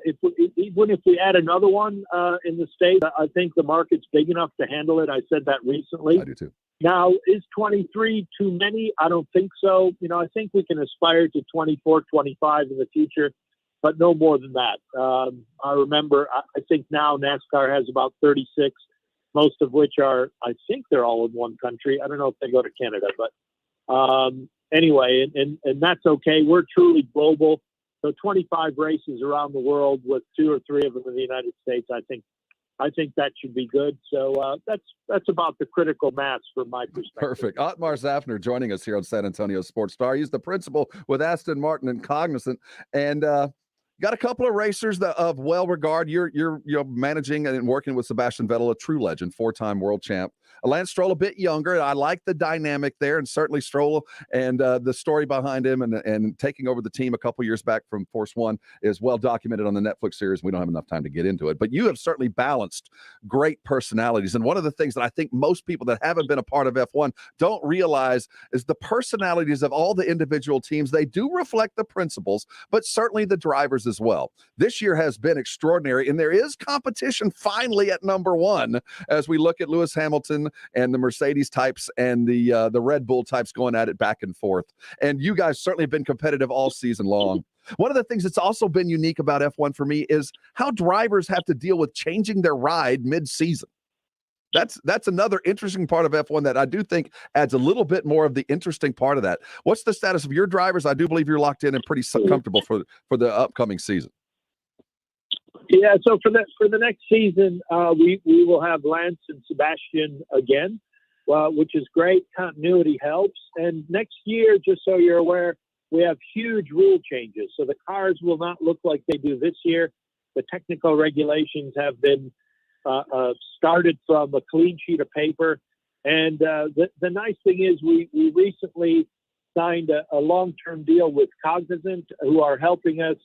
even if we add another one in the States, I think the market's big enough to handle it. I said that recently. I do too. Now, is 23 too many? I don't think so. I think we can aspire to 24, 25 in the future, but no more than that. I remember, I think now NASCAR has about 36, most of which are, I think they're all in one country. I don't know if they go to Canada, but anyway, and that's okay. We're truly global. So 25 races around the world with 2 or 3 of them in the United States, I think that should be good. So that's about the critical mass from my perspective. Perfect. Ottmar Zafner joining us here on San Antonio Sports Star. He's the principal with Aston Martin and Cognizant, and got a couple of racers of well regard. You're managing and working with Sebastian Vettel, a true legend, 4-time world champ. Lance Stroll a bit younger. I like the dynamic there, and certainly Stroll and the story behind him and taking over the team a couple years back from Force One is well documented on the Netflix series. We don't have enough time to get into it, but you have certainly balanced great personalities. And one of the things that I think most people that haven't been a part of F1 don't realize is the personalities of all the individual teams. They do reflect the principles, but certainly the drivers as well. This year has been extraordinary, and there is competition finally at number 1 as we look at Lewis Hamilton and the Mercedes types and the Red Bull types going at it back and forth. And you guys certainly have been competitive all season long. One of the things that's also been unique about F1 for me is how drivers have to deal with changing their ride mid-season. That's another interesting part of F1 that I do think adds a little bit more of the interesting part of that. What's the status of your drivers? I do believe you're locked in and pretty comfortable for the upcoming season. Yeah, so for the next season, we will have Lance and Sebastian again, which is great. Continuity helps. And next year, just so you're aware, we have huge rule changes. So the cars will not look like they do this year. The technical regulations have been started from a clean sheet of paper. And the nice thing is we recently signed a long-term deal with Cognizant, who are helping us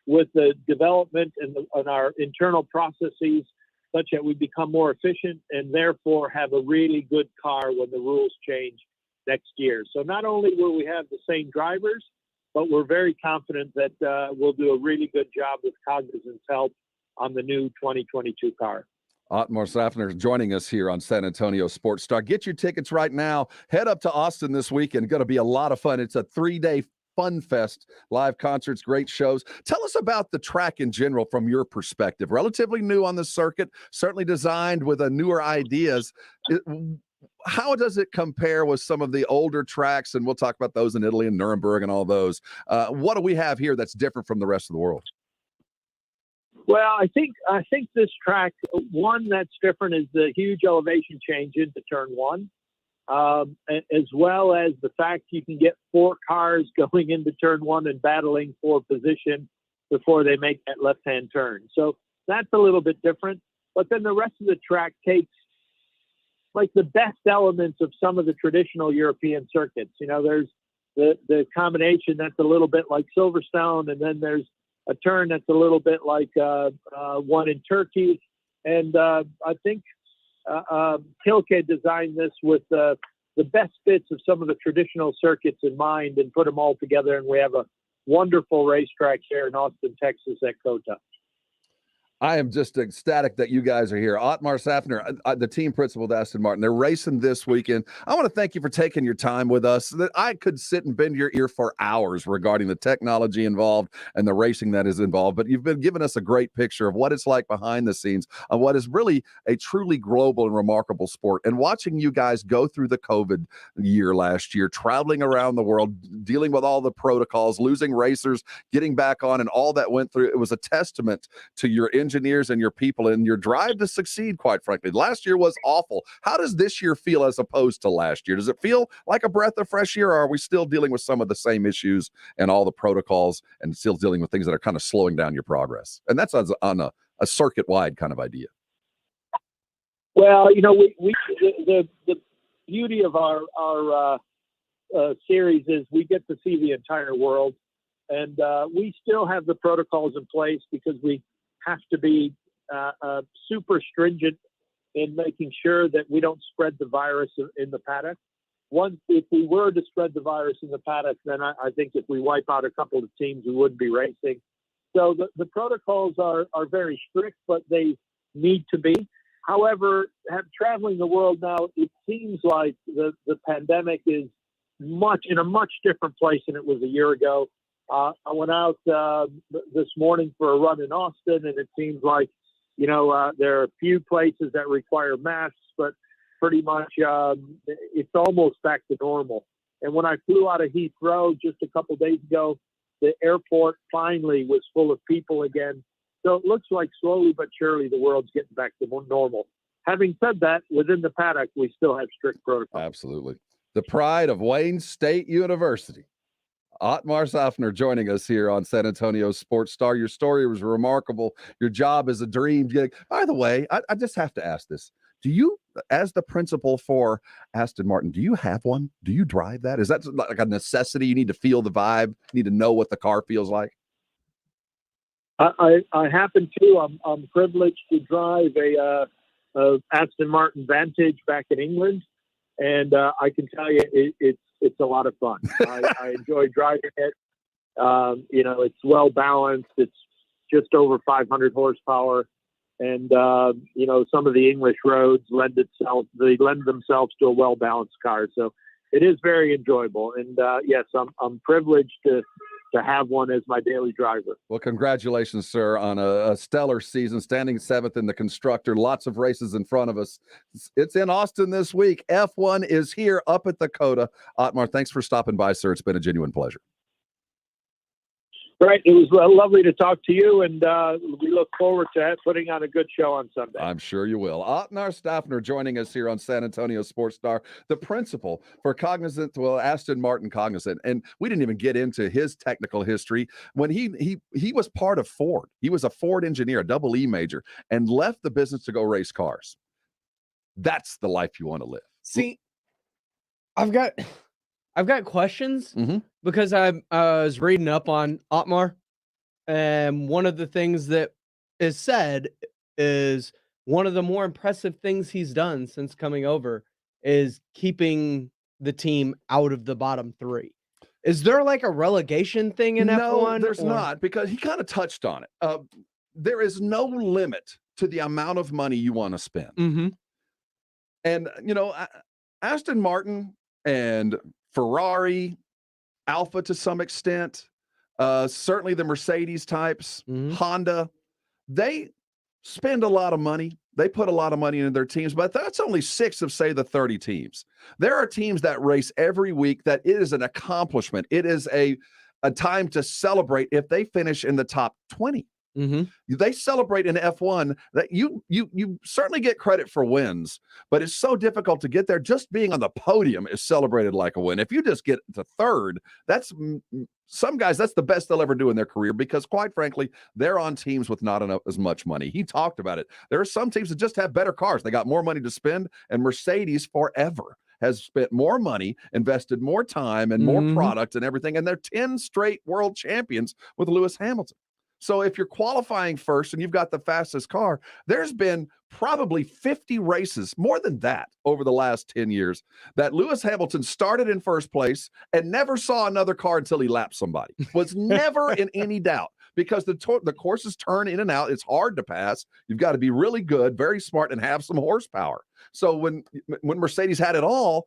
with the development and our internal processes such that we become more efficient and therefore have a really good car when the rules change next year. So not only will we have the same drivers, but we're very confident that we'll do a really good job with Cognizant's help on the new 2022 car. Ottmar Sofner joining us here on San Antonio Sports Star. Get your tickets right now. Head up to Austin this weekend. Going to be a lot of fun. It's a 3-day fun fest, live concerts, great shows. Tell us about the track in general from your perspective. Relatively new on the circuit, certainly designed with newer ideas. How does it compare with some of the older tracks? And we'll talk about those in Italy and Nuremberg and all those. What do we have here that's different from the rest of the world? Well, I think this track, one that's different is the huge elevation change into turn 1. As well as the fact you can get 4 cars going into turn 1 and battling for position before they make that left-hand turn. So that's a little bit different. But then the rest of the track takes like the best elements of some of the traditional European circuits. There's the combination that's a little bit like Silverstone, and then there's a turn that's a little bit like one in Turkey. And I think Tilke designed this with the best bits of some of the traditional circuits in mind and put them all together, and we have a wonderful racetrack here in Austin, Texas at COTA. I am just ecstatic that you guys are here. Ottmar Sofner, the team principal at Aston Martin, they're racing this weekend. I want to thank you for taking your time with us. I could sit and bend your ear for hours regarding the technology involved and the racing that is involved, but you've been giving us a great picture of what it's like behind the scenes of what is really a truly global and remarkable sport. And watching you guys go through the COVID year last year, traveling around the world, dealing with all the protocols, losing racers, getting back on, and all that went through, it was a testament to your engineers and your people and your drive to succeed, quite frankly. Last year was awful. How does this year feel as opposed to last year? Does it feel like a breath of fresh air, or are we still dealing with some of the same issues and all the protocols and still dealing with things that are kind of slowing down your progress? And that's on a circuit-wide kind of idea. Well, the beauty of our series is we get to see the entire world, and we still have the protocols in place because we have to be super stringent in making sure that we don't spread the virus in the paddock. if we were to spread the virus in the paddock, then I think if we wipe out a couple of teams, we wouldn't be racing. So the protocols are very strict, but they need to be. However, traveling the world now, it seems like the pandemic is in a much different place than it was a year ago. I went out this morning for a run in Austin, and it seems like, there are a few places that require masks, but pretty much it's almost back to normal. And when I flew out of Heathrow just a couple days ago, the airport finally was full of people again. So it looks like slowly but surely the world's getting back to more normal. Having said that, within the paddock, we still have strict protocols. Absolutely. The pride of Wayne State University. Ottmar Zafner joining us here on San Antonio Sports Star. Your story was remarkable. Your job is a dream. By the way, I just have to ask this. Do you, as the principal for Aston Martin, do you have one? Do you drive that? Is that like a necessity? You need to feel the vibe, need to know what the car feels like? I happen to. I'm privileged to drive a Aston Martin Vantage back in England, and I can tell you it's a lot of fun. I enjoy driving it. It's well balanced. It's just over 500 horsepower, and some of the English roads lend themselves to a well balanced car. So it is very enjoyable. And yes, I'm privileged to have one as my daily driver. Well, congratulations, sir, on a stellar season, standing 7th in the constructor. Lots of races in front of us. It's in Austin this week. F1 is here up at the Coda. Ottmar, thanks for stopping by, sir. It's been a genuine pleasure. Right. It was lovely to talk to you, and we look forward to putting on a good show on Sunday. I'm sure you will. Ottmar Sofner joining us here on San Antonio Sports Star, the principal for Aston Martin Cognizant. And we didn't even get into his technical history. When he was part of Ford. He was a Ford engineer, a double E major, and left the business to go race cars. That's the life you want to live. See, I've got questions because I was reading up on Ottmar, and one of the things that is said is one of the more impressive things he's done since coming over is keeping the team out of the bottom 3. Is there like a relegation thing in F1? No, there's not, because he kind of touched on it. There is no limit to the amount of money you want to spend. And, Aston Martin and Ferrari, Alpha to some extent, certainly the Mercedes types, Honda, they spend a lot of money. They put a lot of money into their teams, but that's only 6 of, say, the 30 teams. There are teams that race every week that it is an accomplishment. It is a time to celebrate if they finish in the top 20. They celebrate in F1 that you certainly get credit for wins, but it's so difficult to get there. Just being on the podium is celebrated like a win. If you just get to 3rd, that's some guys, that's the best they'll ever do in their career, because quite frankly, they're on teams with not enough as much money. He talked about it. There are some teams that just have better cars. They got more money to spend, and Mercedes forever has spent more money, invested more time and more product and everything, and they're 10 straight world champions with Lewis Hamilton. So if you're qualifying first and you've got the fastest car, there's been probably 50 races, more than that, over the last 10 years that Lewis Hamilton started in first place and never saw another car until he lapped somebody. Was never in any doubt, because the courses turn in and out. It's hard to pass. You've got to be really good, very smart, and have some horsepower. So when Mercedes had it all,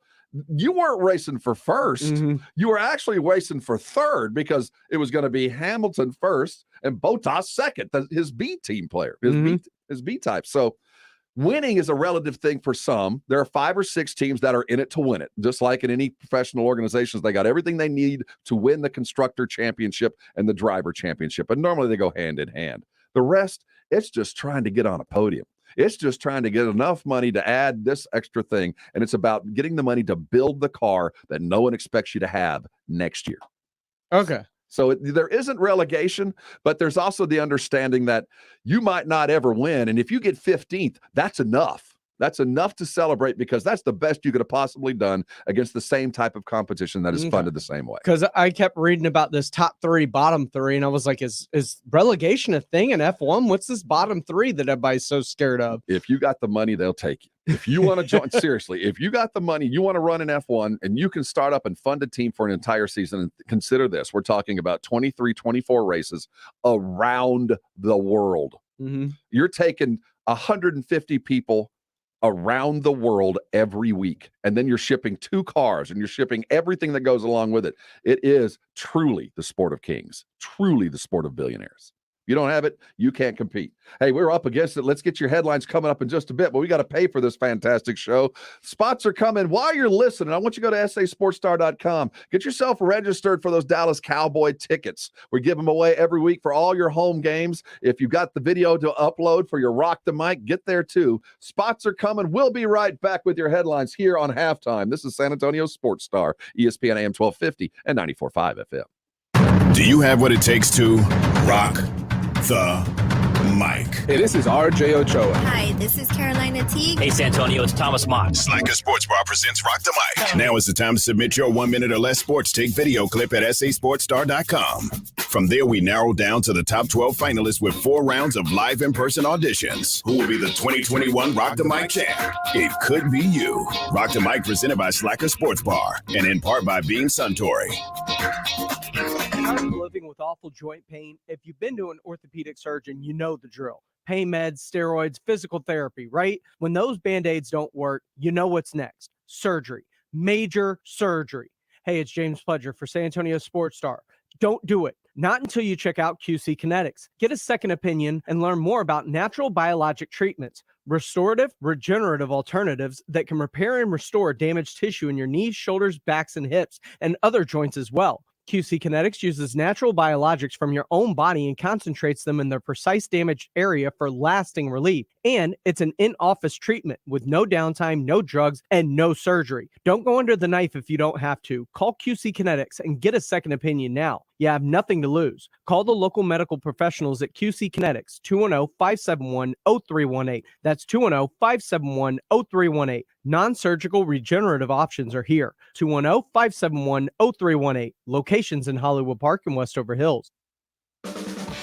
you weren't racing for first. You were actually racing for 3rd, because it was going to be Hamilton first and Bottas second, his B team player, his B type. So winning is a relative thing for some. There are 5 or 6 teams that are in it to win it. Just like in any professional organizations, they got everything they need to win the constructor championship and the driver championship. And normally they go hand in hand. The rest, it's just trying to get on a podium. It's just trying to get enough money to add this extra thing. And it's about getting the money to build the car that no one expects you to have next year. Okay. So there isn't relegation, but there's also the understanding that you might not ever win. And if you get 15th, that's enough. That's enough to celebrate because that's the best you could have possibly done against the same type of competition that is funded the same way. Because I kept reading about this top 3, bottom 3, and I was like, is relegation a thing in F1? What's this bottom 3 that everybody's so scared of? If you got the money, they'll take you. If you want to join, seriously, if you got the money, you want to run an F1 and you can start up and fund a team for an entire season. And consider this, we're talking about 23, 24 races around the world. You're taking 150 people around the world every week, and then you're shipping 2 cars and you're shipping everything that goes along with it. It is truly the sport of kings, truly the sport of billionaires. You don't have it, you can't compete. Hey, we're up against it. Let's get your headlines coming up in just a bit, but we got to pay for this fantastic show. Spots are coming. While you're listening, I want you to go to sasportstar.com. Get yourself registered for those Dallas Cowboy tickets. We give them away every week for all your home games. If you've got the video to upload for your Rock the Mic, get there too. Spots are coming. We'll be right back with your headlines here on Halftime. This is San Antonio Sports Star, ESPN AM 1250 and 94.5 FM. Do you have what it takes to rock the mic? Hey, this is RJ Ochoa. Hi, this is Carolina Teague. Hey, San Antonio, it's Thomas Mott. Slacker Sports Bar presents Rock the Mic. Now is the time to submit your 1 minute or less sports take video clip at sasportstar.com. From there, we narrow down to the top 12 finalists with 4 rounds of live in-person auditions. Who will be the 2021 Rock the Mic champ? It could be you. Rock the Mic presented by Slacker Sports Bar and in part by Beam Suntory. Living with awful joint pain. If you've been to an orthopedic surgeon, you know the drill. Pain meds, steroids, physical therapy, right? When those Band-Aids don't work, you know what's next. Surgery. Major surgery. Hey, it's James Pledger for San Antonio Sports Star. Don't do it. Not until you check out QC Kinetics. Get a second opinion and learn more about natural biologic treatments, restorative, regenerative alternatives that can repair and restore damaged tissue in your knees, shoulders, backs, and hips, and other joints as well. QC Kinetics uses natural biologics from your own body and concentrates them in their precise damaged area for lasting relief. And it's an in-office treatment with no downtime, no drugs, and no surgery. Don't go under the knife if you don't have to. Call QC Kinetics and get a second opinion now. You have nothing to lose. Call the local medical professionals at QC Kinetics, 210-571-0318. That's 210-571-0318. Non-surgical regenerative options are here. 210-571-0318. Locations in Hollywood Park and Westover Hills.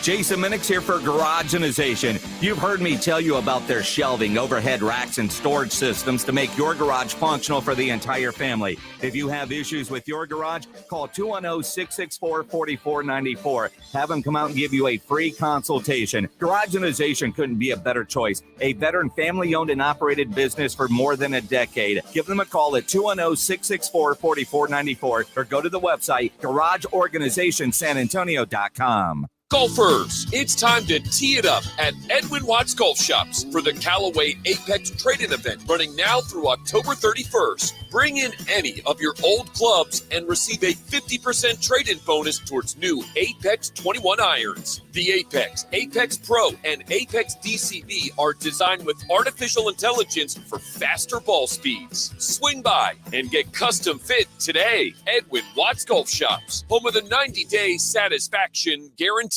Jason Minix here for Garageization. You've heard me tell you about their shelving, overhead racks, and storage systems to make your garage functional for the entire family. If you have issues with your garage, call 210-664-4494. Have them come out and give you a free consultation. Garageization couldn't be a better choice. A veteran family-owned and operated business for more than a decade. Give them a call at 210-664-4494 or go to the website garageorganizationsanantonio.com. Golfers, it's time to tee it up at Edwin Watts Golf Shops for the Callaway Apex Trade-In event running now through October 31st. Bring in any of your old clubs and receive a 50% trade-in bonus towards new Apex 21 irons. The Apex, Apex Pro, and Apex DCB are designed with artificial intelligence for faster ball speeds. Swing by and get custom fit today. Edwin Watts Golf Shops, home of the 90-day satisfaction guarantee.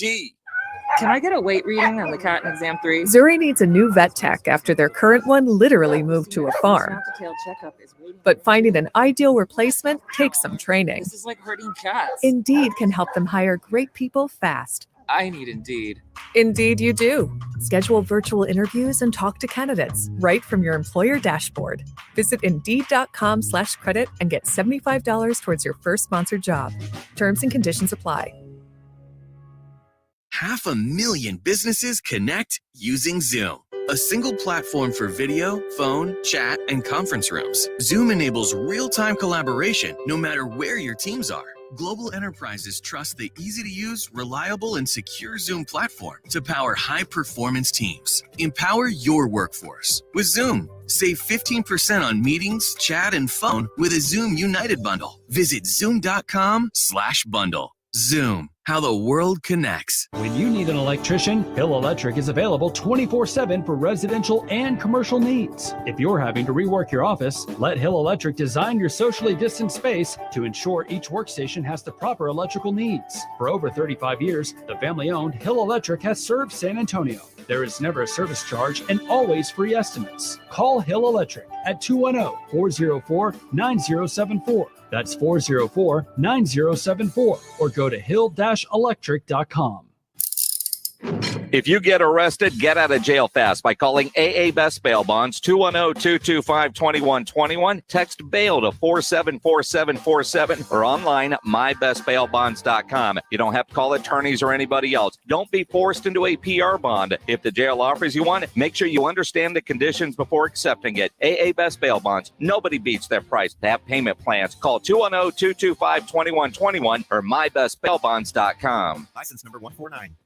Can I get a weight reading on the cat in exam 3? Zuri needs a new vet tech after their current one literally moved to a farm. But finding an ideal replacement takes some training. This is like herding cats. Indeed can help them hire great people fast. I need Indeed. Indeed you do. Schedule virtual interviews and talk to candidates right from your employer dashboard. Visit Indeed.com/credit and get $75 towards your first sponsored job. Terms and conditions apply. 500,000 businesses connect using Zoom, a single platform for video, phone, chat, and conference rooms. Zoom enables real-time collaboration no matter where your teams are. Global enterprises trust the easy-to-use, reliable, and secure Zoom platform to power high-performance teams. Empower your workforce with Zoom. Save 15% on meetings, chat, and phone with a Zoom United bundle. Visit zoom.com/bundle. Zoom, how the world connects. When you need an electrician, Hill Electric is available 24/7 for residential and commercial needs. If you're having to rework your office, let Hill Electric design your socially distanced space to ensure each workstation has the proper electrical needs. For over 35 years, the family-owned Hill Electric has served San Antonio. There is never a service charge and always free estimates. Call Hill Electric at 210-404-9074. That's 404-9074. Or go to hill-electric.com. If you get arrested, get out of jail fast by calling AA Best Bail Bonds, 210-225-2121. Text bail to 474747 or online mybestbailbonds.com. You don't have to call attorneys or anybody else. Don't be forced into a PR bond. If the jail offers you one, make sure you understand the conditions before accepting it. AA Best Bail Bonds. Nobody beats their price. They have payment plans. Call 210-225-2121 or mybestbailbonds.com. License number 149.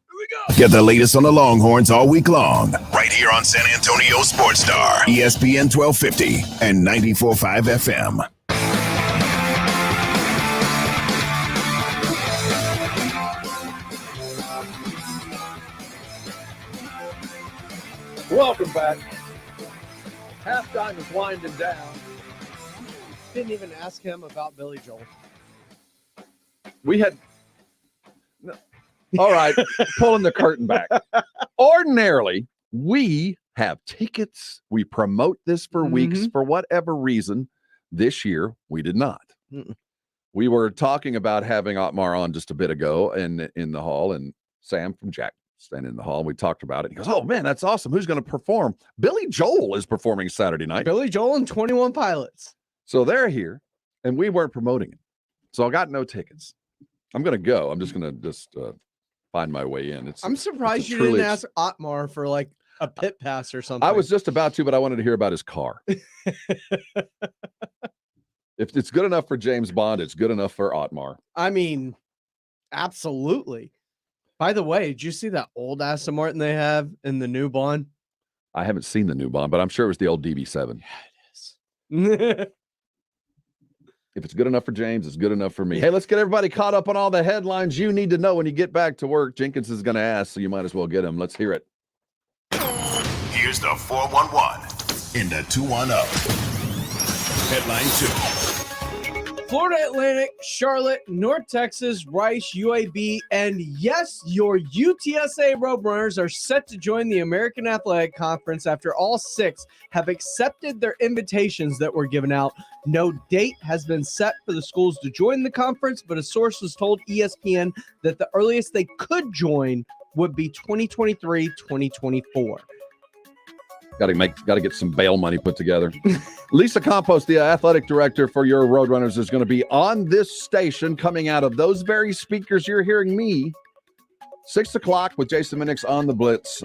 Get the latest on the Longhorns all week long, right here on San Antonio Sports Star, ESPN 1250 and 94.5 FM. Welcome back. Halftime is winding down. Didn't even ask him about Billy Joel. We had... All right, pulling the curtain back. Ordinarily, we have tickets. We promote this for weeks for whatever reason. This year, we did not. We were talking about having Ottmar on just a bit ago in the hall, and Sam from Jack standing in the hall. We talked about it. He goes, "Oh, man, that's awesome. Who's going to perform?" Billy Joel is performing Saturday night. Billy Joel and 21 Pilots. So they're here, and we weren't promoting it. So I got no tickets. I'm going to go. I'm just going to find my way in. I'm surprised you didn't ask Ottmar for like a pit pass or something. I was just about to, but I wanted to hear about his car. If it's good enough for James Bond, it's good enough for Ottmar. I mean, absolutely. By the way, did you see that old Aston Martin they have in the new Bond? I haven't seen the new Bond, but I'm sure it was the old DB7. Yeah, it is. If it's good enough for James, it's good enough for me. Hey, let's get everybody caught up on all the headlines you need to know when you get back to work. Jenkins is going to ask, so you might as well get him. Let's hear it. Here's the 411 in the 210. Headline 2. Florida Atlantic, Charlotte, North Texas, Rice, UAB, and yes, your UTSA Roadrunners are set to join the American Athletic Conference after all 6 have accepted their invitations that were given out. No date has been set for the schools to join the conference, but a source was told ESPN that the earliest they could join would be 2023-2024. Got to get some bail money put together. Lisa Campos, the athletic director for your Roadrunners, is going to be on this station coming out of those very speakers you're hearing me. 6 o'clock with Jason Minix on the Blitz.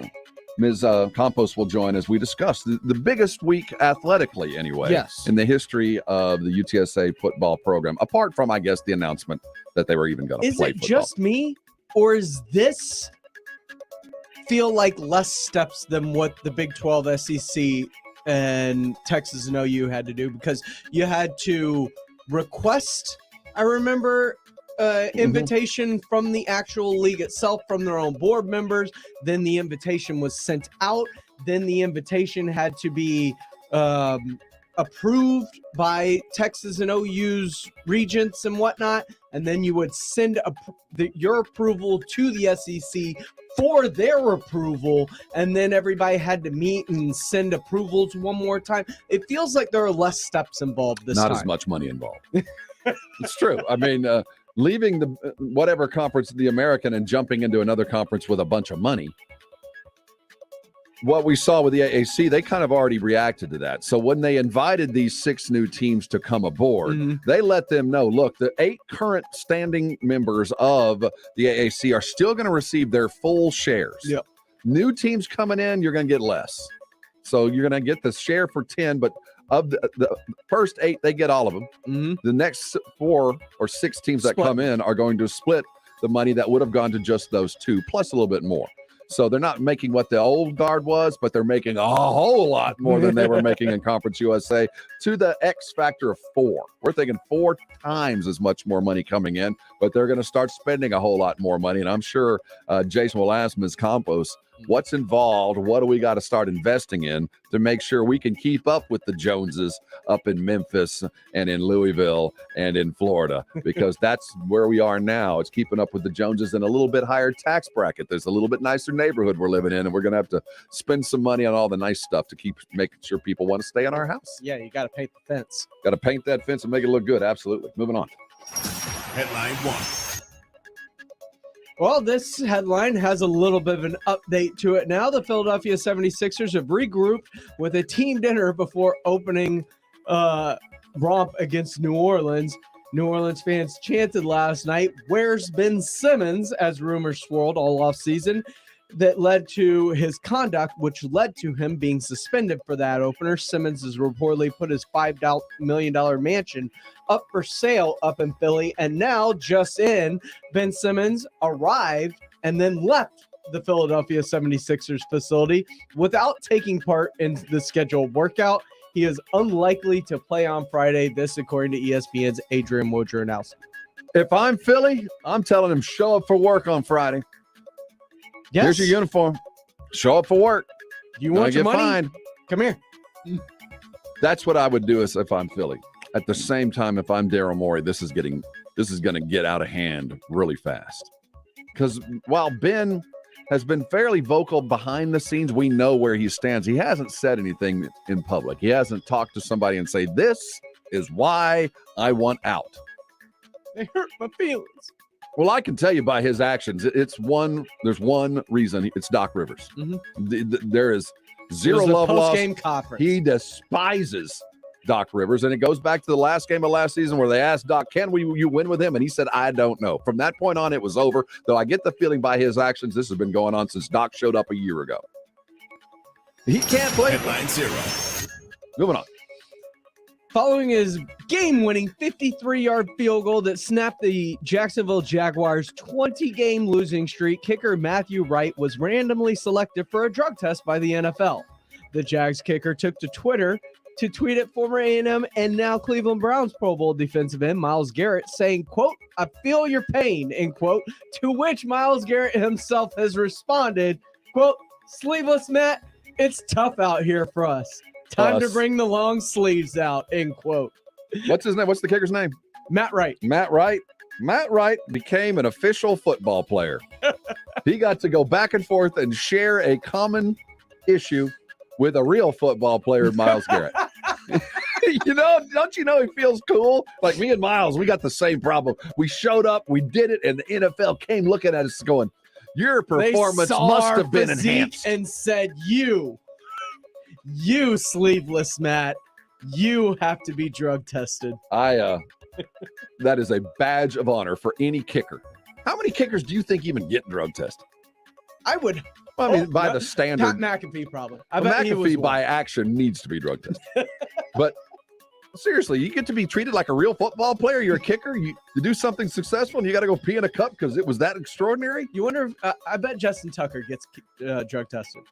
Ms. Campos will join as we discuss the biggest week athletically anyway. Yes. In the history of the UTSA football program, apart from, I guess, the announcement that they were even going to play football. Is it just me, or is this feel like less steps than what the Big 12, SEC, and Texas and OU had to do? Because you had to request, I remember, invitation from the actual league itself, from their own board members. Then the invitation was sent out. Then the invitation had to be approved by Texas and OU's regents and whatnot. And then you would send your approval to the SEC for their approval, and then everybody had to meet and send approvals one more time. It feels like there are less steps involved this time. Not as much money involved. It's true. I mean, leaving the whatever conference, the American, and jumping into another conference with a bunch of money. What we saw with the AAC, they kind of already reacted to that. So when they invited these 6 new teams to come aboard, they let them know, look, the 8 current standing members of the AAC are still going to receive their full shares. Yep. New teams coming in, you're going to get less. So you're going to get the share for 10, but of the first 8, they get all of them. The next 4 or 6 teams that come in are going to split the money that would have gone to just those 2, plus a little bit more. So they're not making what the old guard was, but they're making a whole lot more than they were making in Conference USA. to the X factor of 4. We're thinking 4 times as much more money coming in, but they're going to start spending a whole lot more money. And I'm sure Jason will ask Ms. Campos, what's involved? What do we got to start investing in to make sure we can keep up with the Joneses up in Memphis and in Louisville and in Florida? Because that's where we are now. It's keeping up with the Joneses in a little bit higher tax bracket. There's a little bit nicer neighborhood we're living in, and we're going to have to spend some money on all the nice stuff to keep making sure people want to stay in our house. Yeah, you got to paint the fence. Got to paint that fence and make it look good. Absolutely. Moving on. Headline 1. Well, this headline has a little bit of an update to it now. The Philadelphia 76ers have regrouped with a team dinner before opening romp against New Orleans. New Orleans fans chanted last night, "Where's Ben Simmons?" as rumors swirled all offseason. That led to his conduct, which led to him being suspended for that opener. Simmons has reportedly put his $5 million mansion up for sale up in Philly. And now, just in, Ben Simmons arrived and then left the Philadelphia 76ers facility without taking part in the scheduled workout. He is unlikely to play on Friday. This, according to ESPN's Adrian Wojnarowski. If I'm Philly, I'm telling him show up for work on Friday. Yes. Here's your uniform. Show up for work. You want your money? Fined. Come here. That's what I would do if I'm Philly. At the same time, if I'm Daryl Morey, this is going to get out of hand really fast. Because while Ben has been fairly vocal behind the scenes, we know where he stands. He hasn't said anything in public. He hasn't talked to somebody and say, this is why I want out. They hurt my feelings. Well, I can tell you by his actions, there's one reason. It's Doc Rivers. Mm-hmm. There is zero love lost. Post-game conference. He despises Doc Rivers, and it goes back to the last game of last season where they asked Doc, can you win with him? And he said, I don't know. From that point on, it was over, though I get the feeling by his actions, this has been going on since Doc showed up a year ago. He can't play. Headline 0. Moving on. Following his game-winning 53-yard field goal that snapped the Jacksonville Jaguars' 20-game losing streak, kicker Matthew Wright was randomly selected for a drug test by the NFL. The Jags kicker took to Twitter to tweet at former A&M and now Cleveland Browns Pro Bowl defensive end Myles Garrett saying, quote, "I feel your pain," end quote, to which Myles Garrett himself has responded, quote, "Sleeveless Matt, it's tough out here for us. Time to bring the long sleeves out," end quote. What's his name? What's the kicker's name? Matt Wright. Matt Wright. Matt Wright became an official football player. He got to go back and forth and share a common issue with a real football player, Myles Garrett. Don't you know he feels cool? Like me and Myles, we got the same problem. We showed up, we did it, and the NFL came looking at us going, your performance must have been enhanced. And said, you sleeveless Matt, you have to be drug tested. That is a badge of honor for any kicker. How many kickers do you think even get drug tested? I would. By the standard. Pat McAfee probably. McAfee by action needs to be drug tested. But seriously, you get to be treated like a real football player. You're a kicker. You do something successful, and you got to go pee in a cup because it was that extraordinary. You wonder if I bet Justin Tucker gets drug tested.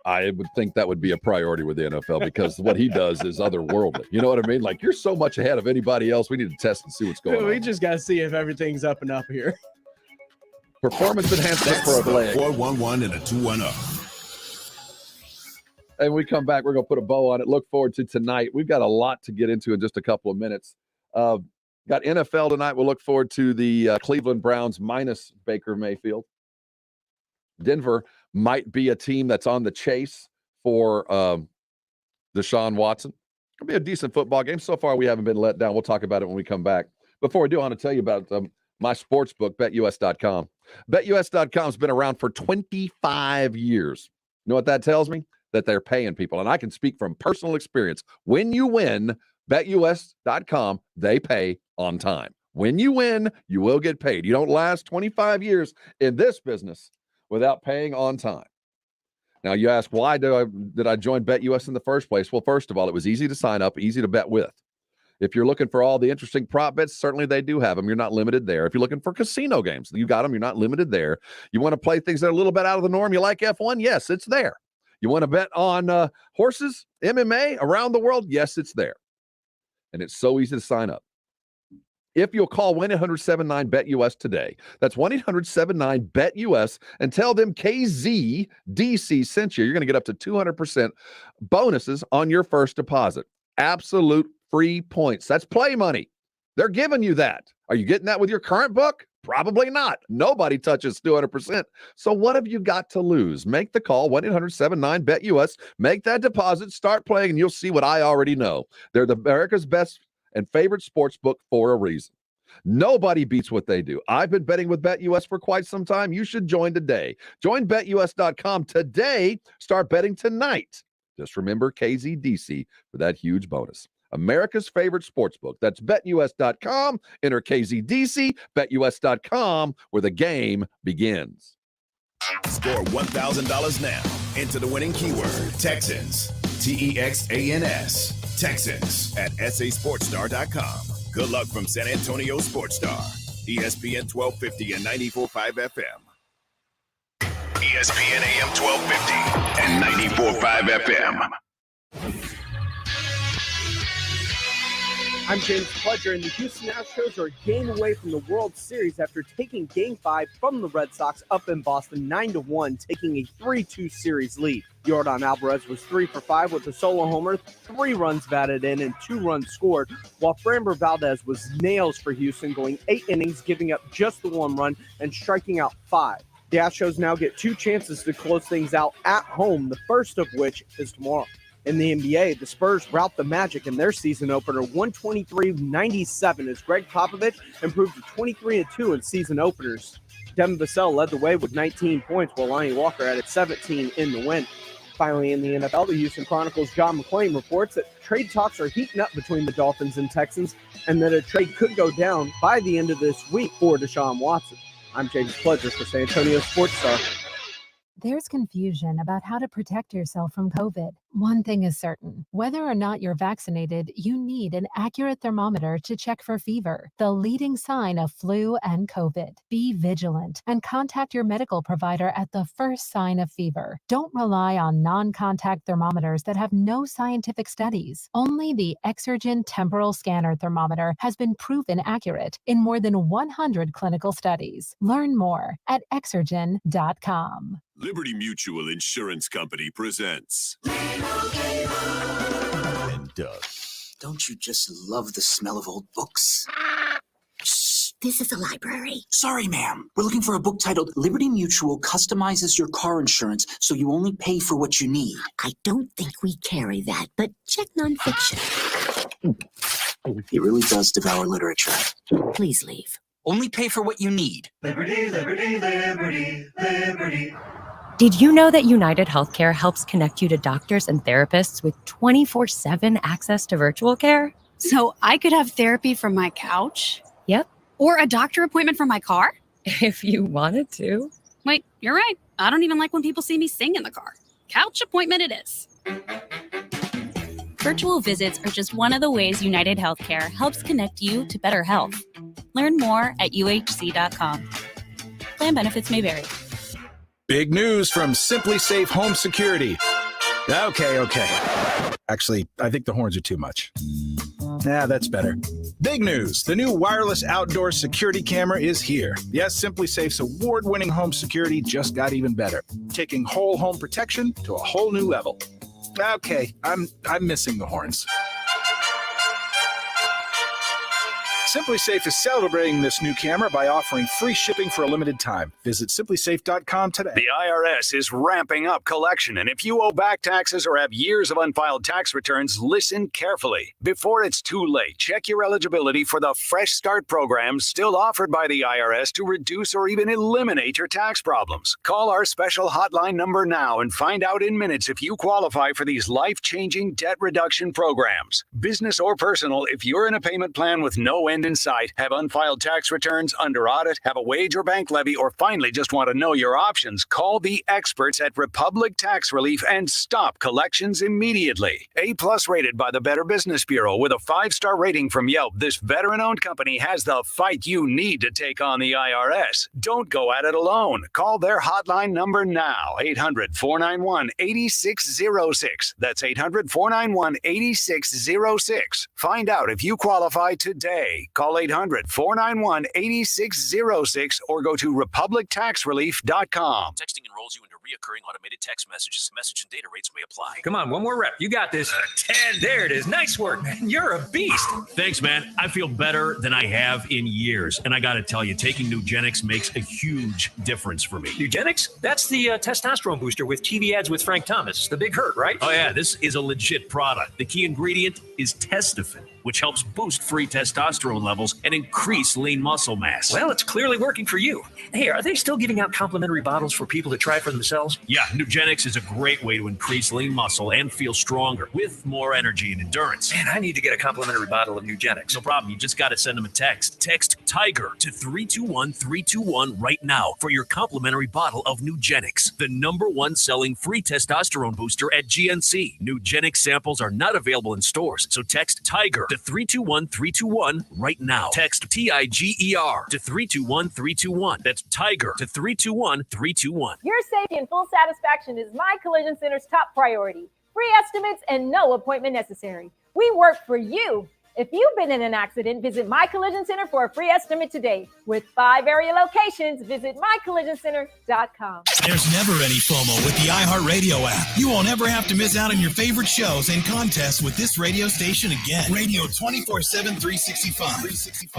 I would think that would be a priority with the NFL because what he does is otherworldly. You know what I mean? Like, you're so much ahead of anybody else. We need to test and see what's going on. We just got to see if everything's up and up here. Performance enhancement for a leg. 4-1-1 and a 2-1-0. And we come back, we're going to put a bow on it. Look forward to tonight. We've got a lot to get into in just a couple of minutes. Got NFL tonight. We'll look forward to the Cleveland Browns minus Baker Mayfield. Denver might be a team that's on the chase for Deshaun Watson. It'll be a decent football game. So far, we haven't been let down. We'll talk about it when we come back. Before we do, I want to tell you about my sports book, BetUS.com. BetUS.com has been around for 25 years. You know what that tells me? That they're paying people. And I can speak from personal experience. When you win, BetUS.com, they pay on time. When you win, you will get paid. You don't last 25 years in this business without paying on time. Now, you ask, why did I join BetUS in the first place? Well, first of all, it was easy to sign up, easy to bet with. If you're looking for all the interesting prop bets, certainly they do have them. You're not limited there. If you're looking for casino games, you got them. You're not limited there. You want to play things that are a little bit out of the norm? You like F1? Yes, it's there. You want to bet on horses, MMA, around the world? Yes, it's there. and it's so easy to sign up. If you'll call 1-800-79-BET-US today, that's 1-800-79-BET-US, and tell them KZDC sent you, you're going to get up to 200% bonuses on your first deposit. Absolute free points. That's play money. They're giving you that. Are you getting that with your current book? Probably not. Nobody touches 200%. So what have you got to lose? Make the call, 1-800-79-BET-US. Make that deposit, start playing, and you'll see what I already know. They're the America's best and favorite sports book for a reason. Nobody beats what they do. I've been betting with BetUS for quite some time. You should join today. Join BetUS.com today. Start betting tonight. Just remember KZDC for that huge bonus. America's favorite sports book. That's BetUS.com. Enter KZDC, BetUS.com, where the game begins. Score $1,000 now. Enter the winning keyword, Texans. TEXANS. Texans at sasportstar.com. Good luck from San Antonio Sports Star. ESPN 1250 and 94.5 FM. ESPN AM 1250 and 94.5 FM. I'm James Pledger, and the Houston Astros are a game away from the World Series after taking Game 5 from the Red Sox up in Boston 9-1, taking a 3-2 series lead. Yordan Alvarez was 3 for 5 with a solo homer, 3 runs batted in, and 2 runs scored, while Framber Valdez was nails for Houston, going 8 innings, giving up just the 1 run and striking out 5. The Astros now get 2 chances to close things out at home, the first of which is tomorrow. In the NBA, the Spurs rout the Magic in their season opener 123-97 as Greg Popovich improved to 23-2 in season openers. Devin Vassell led the way with 19 points, while Lonnie Walker added 17 in the win. Finally, in the NFL, the Houston Chronicles' John McClain reports that trade talks are heating up between the Dolphins and Texans, and that a trade could go down by the end of this week for Deshaun Watson. I'm James Pledger for San Antonio Sports Star. There's confusion about how to protect yourself from COVID. One thing is certain, whether or not you're vaccinated, you need an accurate thermometer to check for fever, the leading sign of flu and COVID. Be vigilant and contact your medical provider at the first sign of fever. Don't rely on non-contact thermometers that have no scientific studies. Only the Exergen temporal scanner thermometer has been proven accurate in more than 100 clinical studies. Learn more at Exergen.com. Liberty Mutual Insurance Company presents and Doug. Don't you just love the smell of old books? Shh, this is a library. Sorry, ma'am. We're looking for a book titled Liberty Mutual Customizes Your Car Insurance So You Only Pay for What You Need. I don't think we carry that, but check nonfiction. It really does devour literature. Please leave. Only pay for what you need. Liberty, liberty, liberty, liberty. Did you know that United Healthcare helps connect you to doctors and therapists with 24/7 access to virtual care? So I could have therapy from my couch? Yep. Or a doctor appointment from my car? If you wanted to. Wait, you're right. I don't even like when people see me sing in the car. Couch appointment it is. Virtual visits are just one of the ways United Healthcare helps connect you to better health. Learn more at uhc.com. Plan benefits may vary. Big news from Simply Safe Home Security. Okay. Actually, I think the horns are too much. That's better. Big news. The new wireless outdoor security camera is here. Yes, Simply Safe's award-winning home security just got even better, taking whole home protection to a whole new level. Okay, I'm missing the horns. Simply Safe is celebrating this new camera by offering free shipping for a limited time. Visit simplysafe.com today. The IRS is ramping up collection, and if you owe back taxes or have years of unfiled tax returns, listen carefully. Before it's too late, check your eligibility for the Fresh Start program still offered by the IRS to reduce or even eliminate your tax problems. Call our special hotline number now and find out in minutes if you qualify for these life-changing debt reduction programs. Business or personal, if you're in a payment plan with no end in sight, have unfiled tax returns, under audit, have a wage or bank levy, or finally just want to know your options, call the experts at Republic Tax Relief and stop collections immediately. A-plus rated by the Better Business Bureau with a 5-star rating from Yelp, this veteran-owned company has the fight you need to take on the IRS. Don't go at it alone. Call their hotline number now, 800-491-8606. That's 800-491-8606. Find out if you qualify today. Call 800-491-8606 or go to republictaxrelief.com. Texting enrolls you into reoccurring automated text messages. Message and data rates may apply. Come on, one more rep. You got this. 10. There it is. Nice work, man. You're a beast. Thanks, man. I feel better than I have in years. And I got to tell you, taking Nugenix makes a huge difference for me. Nugenix? That's the testosterone booster with TV ads with Frank Thomas. The Big Hurt, right? Oh, yeah. This is a legit product. The key ingredient is Testofen, which helps boost free testosterone levels and increase lean muscle mass. Well, it's clearly working for you. Hey, are they still giving out complimentary bottles for people to try for themselves? Yeah, Nugenix is a great way to increase lean muscle and feel stronger with more energy and endurance. Man, I need to get a complimentary bottle of Nugenix. No problem. You just got to send them a text. Text TIGER to 321-321 right now for your complimentary bottle of Nugenix, the #1 selling free testosterone booster at GNC. Nugenix samples are not available in stores, so text TIGER to 321-321 right now. Text TIGER to 321-321. That's TIGER to 321-321. Your safety and full satisfaction is My Collision Center's top priority. Free estimates and no appointment necessary. We work for you. If you've been in an accident, visit My Collision Center for a free estimate today. With 5 area locations, visit mycollisioncenter.com. There's never any FOMO with the iHeartRadio app. You won't ever have to miss out on your favorite shows and contests with this radio station again. Radio 24/7, 365.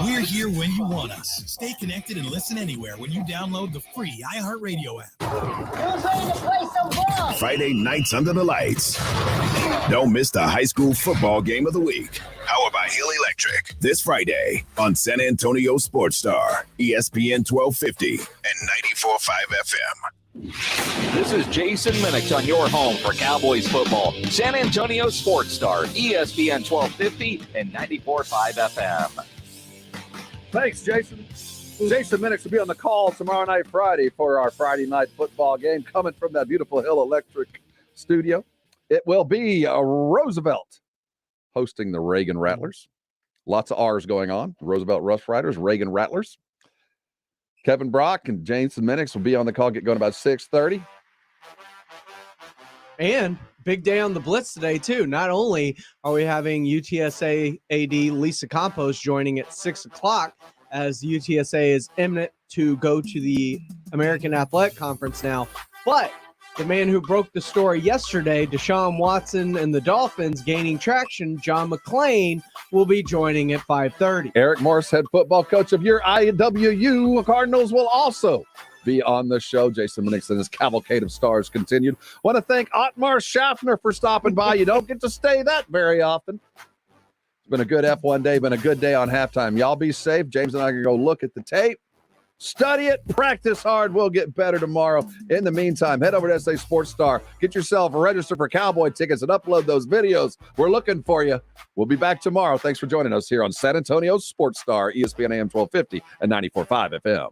We're here when you want us. Stay connected and listen anywhere when you download the free iHeartRadio app. Who's ready to play some ball? Friday nights under the lights. Don't miss the high school football game of the week. Powered by Hill Electric. This Friday on San Antonio Sports Star, ESPN 1250 and 94.5 FM. This is Jason Minix on your home for Cowboys football. San Antonio Sports Star, ESPN 1250 and 94.5 FM. Thanks, Jason. Jason Minix will be on the call tomorrow night, Friday, for our Friday night football game coming from that beautiful Hill Electric studio. It will be Roosevelt hosting the Reagan Rattlers. Lots of R's going on. Roosevelt Rough Riders, Reagan Rattlers. Kevin Brock and Jason Minix will be on the call, get going about 6:30. And big day on the Blitz today, too. Not only are we having UTSA AD Lisa Campos joining at 6 o'clock as UTSA is imminent to go to the American Athletic Conference now, but the man who broke the story yesterday, Deshaun Watson and the Dolphins gaining traction, John McClain, will be joining at 5:30. Eric Morris, head football coach of your IWU Cardinals, will also be on the show. Jason Minix and his cavalcade of stars continued. Want to thank Ottmar Zafner for stopping by. You don't get to stay that very often. It's been a good F1 day, been a good day on halftime. Y'all be safe. James and I can go look at the tape. Study it, practice hard. We'll get better tomorrow. In the meantime, head over to SA Sports Star. Get yourself registered for Cowboy tickets and upload those videos. We're looking for you. We'll be back tomorrow. Thanks for joining us here on San Antonio Sports Star, ESPN AM 1250 and 94.5 FM.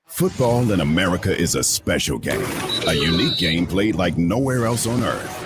Football in America is a special game, a unique game played like nowhere else on earth.